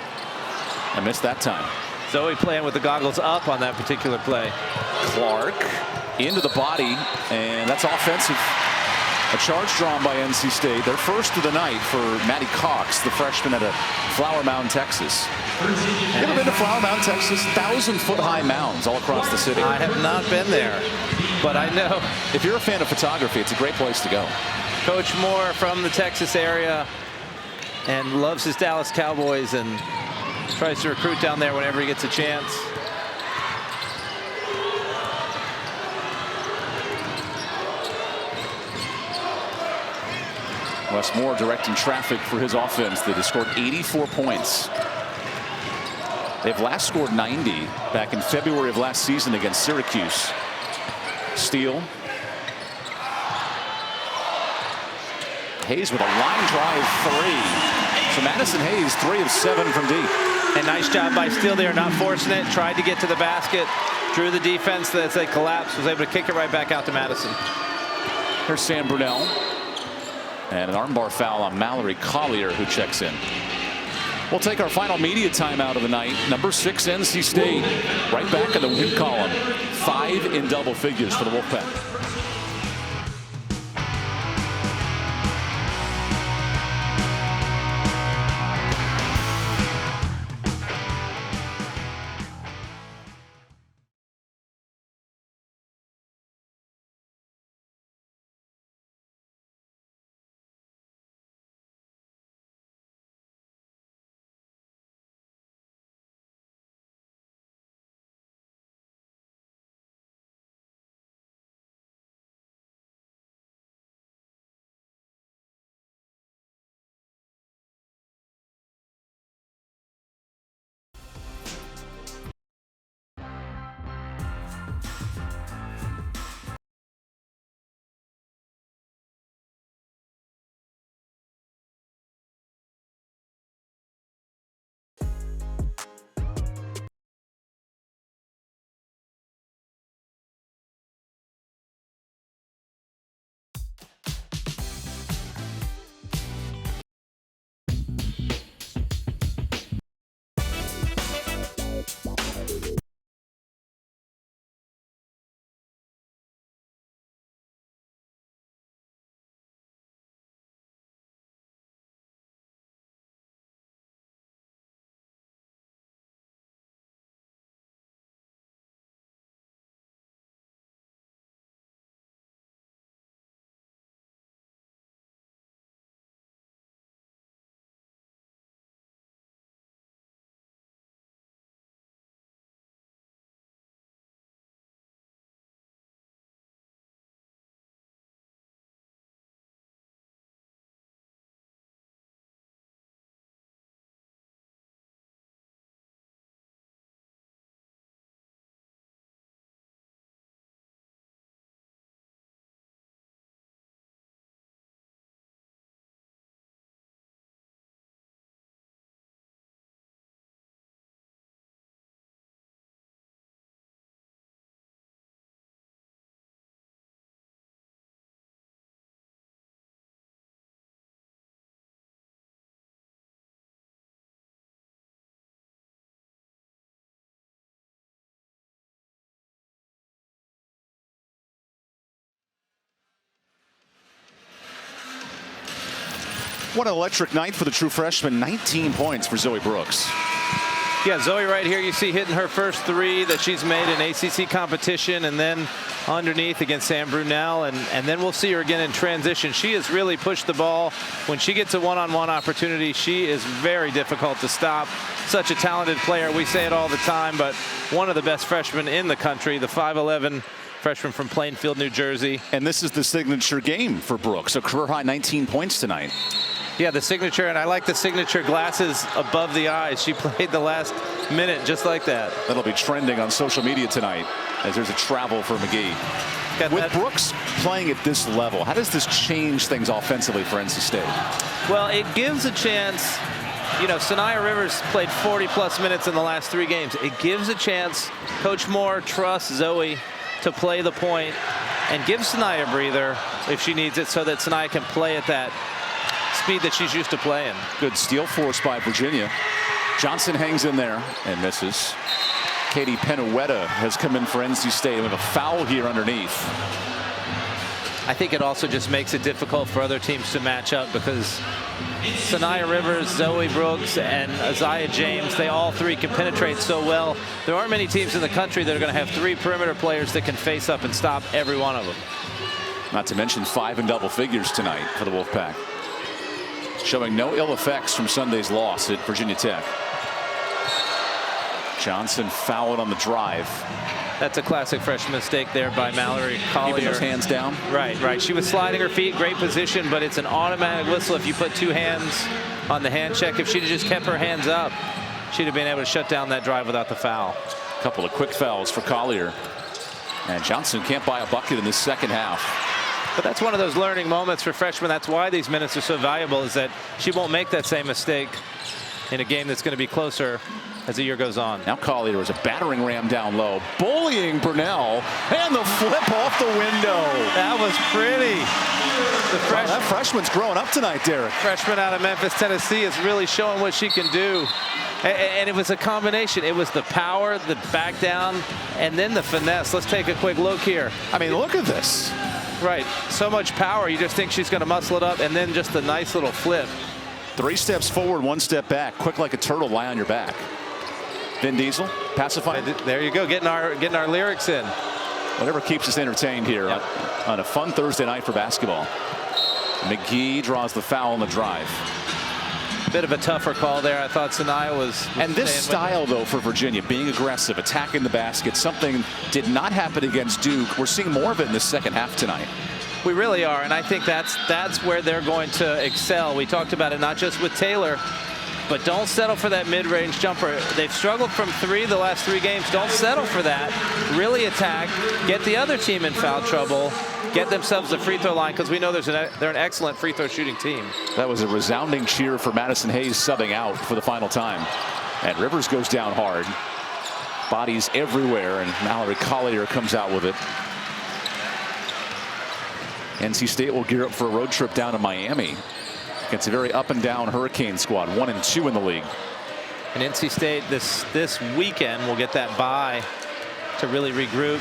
S1: I missed that time.
S2: Zoe playing with the goggles up on that particular play.
S1: Clark into the body, and that's offensive. A charge drawn by NC State. Their first of the night for Maddie Cox, the freshman out of Flower Mound, Texas. You ever been to Flower Mound, Texas? 1,000-foot-high mounds all across the city.
S2: I have not been there, but I know.
S1: If you're a fan of photography, it's a great place to go.
S2: Coach Moore from the Texas area and loves his Dallas Cowboys and tries to recruit down there whenever he gets a chance.
S1: Wes Moore directing traffic for his offense that has scored 84 points. They've last scored 90 back in February of last season against Syracuse. Steele. Hayes with a line drive 3. So Madison Hayes 3 of 7 from deep.
S2: And nice job by Steele there, not forcing it. Tried to get to the basket. Drew the defense as they collapsed. Was able to kick it right back out to Madison.
S1: Here's Sam Brunell. And an armbar foul on Mallory Collier, who checks in. We'll take our final media timeout of the night. Number 6 NC State. Right back in the win column. 5 in double figures for the Wolfpack. What an electric night for the true freshman. 19 points for Zoe Brooks.
S2: Yeah, Zoe right here, you see hitting her first 3 that she's made in ACC competition, and then underneath against Sam Brunel, and then we'll see her again in transition. She has really pushed the ball. When she gets a one-on-one opportunity, she is very difficult to stop. Such a talented player. We say it all the time, but one of the best freshmen in the country, the 5'11" freshman from Plainfield, New Jersey.
S1: And this is the signature game for Brooks, a career-high 19 points tonight.
S2: Yeah, the signature, and I like the signature glasses above the eyes. She played the last minute just like that.
S1: That'll be trending on social media tonight as there's a travel for McGee. With Brooks playing at this level, how does this change things offensively for NC State?
S2: Well, it gives a chance. You know, Sanaya Rivers played 40-plus minutes in the last 3 games. It gives a chance. Coach Moore trusts Zoe to play the point and give Sanaya a breather if she needs it, so that Sanaya can play at that speed that she's used to playing.
S1: Good steal force by Virginia. Johnson hangs in there and misses. Katie Penuetta has come in for NC State with a foul here underneath.
S2: I think it also just makes it difficult for other teams to match up, because Sanaya Rivers, Zoe Brooks, and Isaiah James, they all 3 can penetrate so well. There aren't many teams in the country that are going to have 3 perimeter players that can face up and stop every one of them.
S1: Not to mention 5 in double figures tonight for the Wolfpack. Showing no ill effects from Sunday's loss at Virginia Tech. Johnson fouled on the drive.
S2: That's a classic freshman mistake there by Mallory Collier.
S1: Keeping those hands down.
S2: Right. She was sliding her feet, great position, but it's an automatic whistle if you put 2 hands on the hand check. If she'd have just kept her hands up, she'd have been able to shut down that drive without the foul.
S1: A couple of quick fouls for Collier. And Johnson can't buy a bucket in this second half.
S2: But that's one of those learning moments for freshmen. That's why these minutes are so valuable, is that she won't make that same mistake in a game that's going to be closer as the year goes on.
S1: Now Collier is a battering ram down low, bullying Brunel, and the flip off the window.
S2: That was pretty.
S1: That freshman's growing up tonight, Derek.
S2: Freshman out of Memphis, Tennessee is really showing what she can do. And it was a combination. It was the power, the back down, and then the finesse. Let's take a quick look here.
S1: I mean, look at this.
S2: Right. So much power. You just think she's going to muscle it up, and then just a nice little flip.
S1: 3 steps forward, 1 step back. Quick like a turtle, lie on your back. Vin Diesel, pacifying.
S2: There you go, getting our lyrics in.
S1: Whatever keeps us entertained here on a fun Thursday night for basketball. McGee draws the foul on the drive.
S2: Bit of a tougher call there. I thought Sanaya was.
S1: And this style, though, for Virginia, being aggressive, attacking the basket, something did not happen against Duke. We're seeing more of it in the second half tonight.
S2: We really are, and I think that's where they're going to excel. We talked about it not just with Taylor, but don't settle for that mid-range jumper. They've struggled from 3 the last 3 games. Don't settle for that. Really attack. Get the other team in foul trouble. Get themselves a free throw line, because we know they're an excellent free throw shooting team. That
S1: was a resounding cheer for Madison Hayes subbing out for the final time. And Rivers goes down hard. Bodies everywhere, and Mallory Collier comes out with it. NC State will gear up for a road trip down to Miami against a very up and down Hurricane squad, 1-2 in the league.
S2: And NC State this weekend will get that bye to really regroup,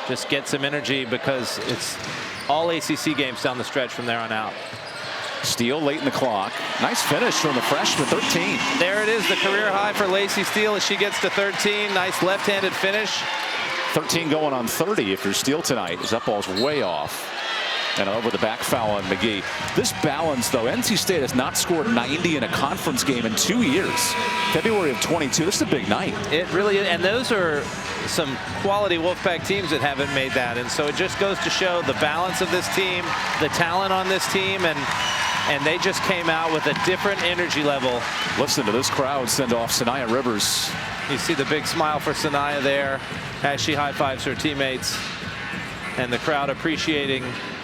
S2: just get some energy, because it's all ACC games down the stretch from there on out.
S1: Steele late in the clock. Nice finish from the freshman, 13.
S2: There it is, the career high for Lacey Steele as she gets to 13. Nice left-handed finish.
S1: 13 going on 30 if you're Steele tonight. As that ball's way off. And over the back foul on McGee. This balance, though, NC State has not scored 90 in a conference game in 2 years. February of 22. This is a big night.
S2: It really is. And those are some quality Wolfpack teams that haven't made that. And so it just goes to show the balance of this team, the talent on this team, and they just came out with a different energy level.
S1: Listen to this crowd send off Sanaya Rivers.
S2: You see the big smile for Sanaya there as she high-fives her teammates, and the crowd appreciating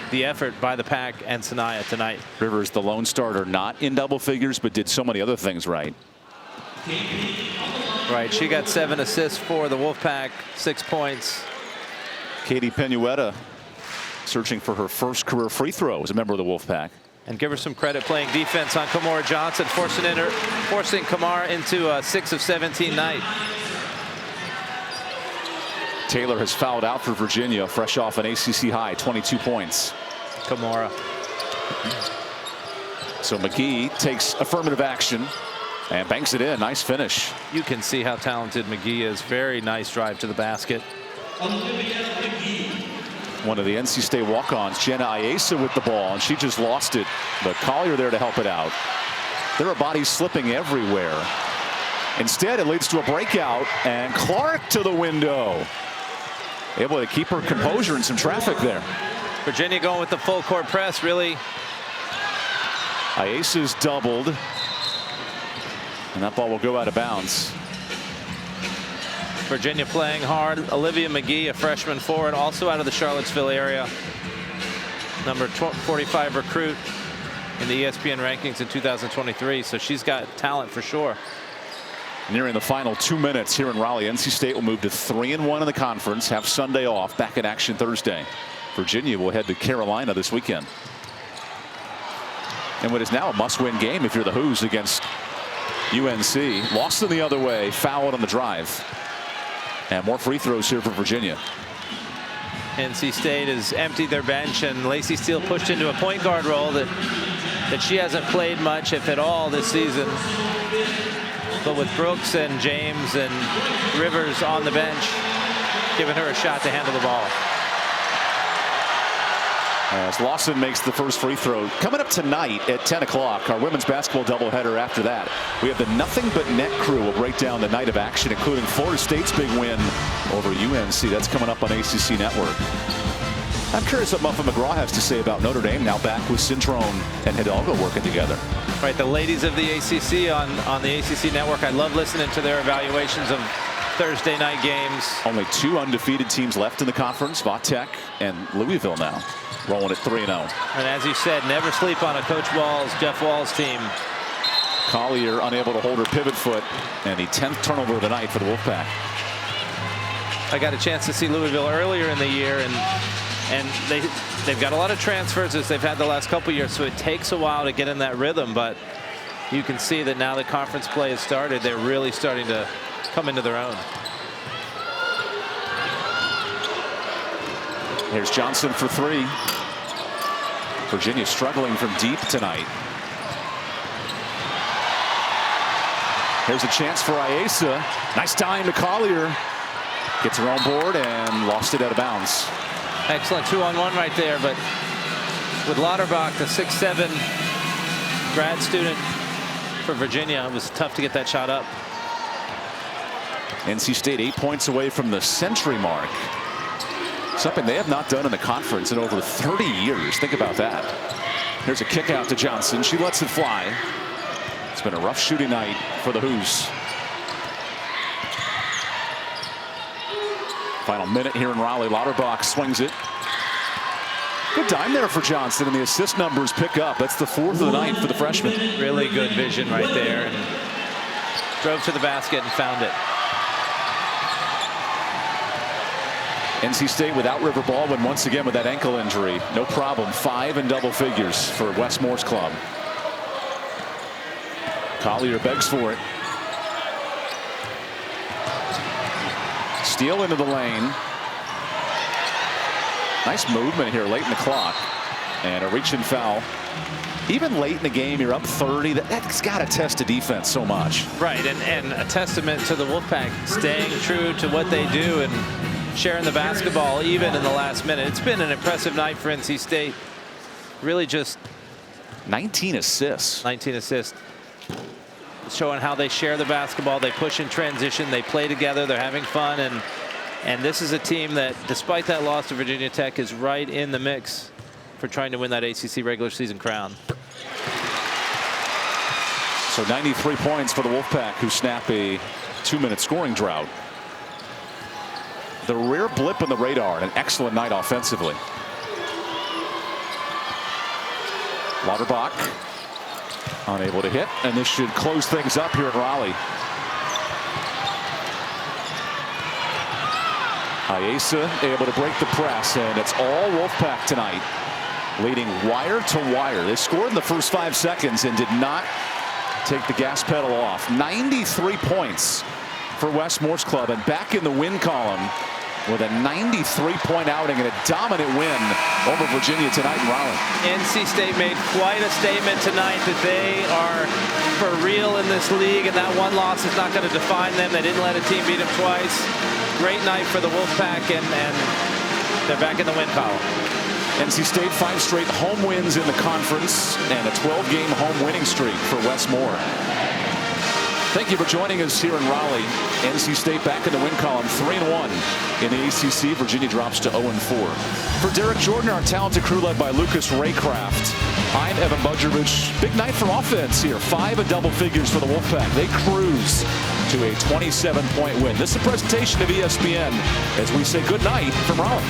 S2: the effort by the Pack and Sanaya tonight.
S1: Rivers, the lone starter, not in double figures, but did so many other things right.
S2: Right, she got 7 assists for the Wolfpack, 6 points.
S1: Katie Penuetta searching for her first career free throw as a member of the Wolfpack.
S2: And give her some credit playing defense on Kamora Johnson, forcing Kamara into a 6 of 17 night.
S1: Taylor has fouled out for Virginia, fresh off an ACC high, 22 points.
S2: Kamara.
S1: So McGee takes affirmative action and banks it in. Nice finish.
S2: You can see how talented McGee is. Very nice drive to the basket.
S1: One of the NC State walk-ons, Jenna Iesa, with the ball, and she just lost it. But Collier there to help it out. There are bodies slipping everywhere. Instead, it leads to a breakout, and Clark to the window. Able to keep her composure in some traffic there.
S2: Virginia going with the full court press, really.
S1: Iesa's doubled, and that ball will go out of bounds.
S2: Virginia playing hard. Olivia McGee, a freshman forward, also out of the Charlottesville area. Number 45 recruit in the ESPN rankings in 2023. So she's got talent for sure.
S1: Nearing the final 2 minutes here in Raleigh, NC State will move to 3-1 in the conference, have Sunday off, back in action Thursday. Virginia will head to Carolina this weekend. And what is now a must-win game if you're the Hoos against UNC. Lawson the other way, fouled on the drive. And more free throws here for Virginia.
S2: NC State has emptied their bench, and Lacey Steele pushed into a point guard role that she hasn't played much, if at all, this season. But with Brooks and James and Rivers on the bench, giving her a shot to handle the ball.
S1: As Lawson makes the first free throw. Coming up tonight at 10 o'clock, our women's basketball doubleheader. After that, we have the Nothing But Net crew. Will break down the night of action, including Florida State's big win over UNC. That's coming up on ACC Network. I'm curious what Muffin McGraw has to say about Notre Dame, now back with Cintrone and Hidalgo working together.
S2: Right, the ladies of the ACC on the ACC Network. I love listening to their evaluations of Thursday night games.
S1: Only 2 undefeated teams left in the conference, Vatech and Louisville now. Rolling at 3-0.
S2: And as you said, never sleep on a Coach Walls, Jeff Walls team.
S1: Collier unable to hold her pivot foot, and the 10th turnover of the night for the Wolfpack.
S2: I got a chance to see Louisville earlier in the year, and they've got a lot of transfers as they've had the last couple years, so it takes a while to get in that rhythm. But you can see that now the conference play has started, they're really starting to come into their own.
S1: Here's Johnson for 3. Virginia struggling from deep tonight. Here's a chance for Iesa. Nice time to Collier. Gets her on board and lost it out of bounds.
S2: Excellent 2-on-1 right there, but with Lauterbach, the 6'7" grad student for Virginia, it was tough to get that shot up.
S1: NC State 8 points away from the century mark. Something they have not done in the conference in over 30 years. Think about that. Here's a kick out to Johnson. She lets it fly. It's been a rough shooting night for the Hoos. Final minute here in Raleigh. Lauterbach swings it. Good time there for Johnson, and the assist numbers pick up. That's the 4th of the night for the freshman.
S2: Really good vision right there, and drove to the basket and found it.
S1: NC State without River Baldwin once again with that ankle injury. No problem. 5 in double figures for Wes Moore's club. Collier begs for it. Steele into the lane. Nice movement here late in the clock. And a reach and foul. Even late in the game, you're up 30. That's got to test a defense so much.
S2: Right, and a testament to the Wolfpack staying true to what they do and sharing the basketball even in the last minute. It's been an impressive night for NC State. Really just
S1: 19 assists.
S2: 19 assists. Showing how they share the basketball. They push in transition. They play together. They're having fun. And this is a team that, despite that loss to Virginia Tech, is right in the mix for trying to win that ACC regular season crown.
S1: So 93 points for the Wolfpack, who snap a 2-minute scoring drought. The rare blip on the radar, and an excellent night offensively. Lauterbach unable to hit, and this should close things up here at Raleigh. Iesa able to break the press, and it's all Wolfpack tonight, leading wire to wire. They scored in the first 5 seconds and did not take the gas pedal off. 93 points for Wes Moore's club, and back in the win column, with a 93-point outing and a dominant win over Virginia tonight in Raleigh.
S2: NC State made quite a statement tonight that they are for real in this league, and that one loss is not going to define them. They didn't let a team beat them twice. Great night for the Wolfpack, and they're back in the win column.
S1: NC State 5 straight home wins in the conference and a 12-game home winning streak for Wes Moore. Thank you for joining us here in Raleigh. NC State back in the win column, 3-1 in the ACC. Virginia drops to 0-4. For Derek Jordan, our talented crew led by Lucas Raycraft, I'm EvanBudrovich. Big night for offense here. 5 in double figures for the Wolfpack. They cruise to a 27-point win. This is a presentation of ESPN as we say good night from Raleigh.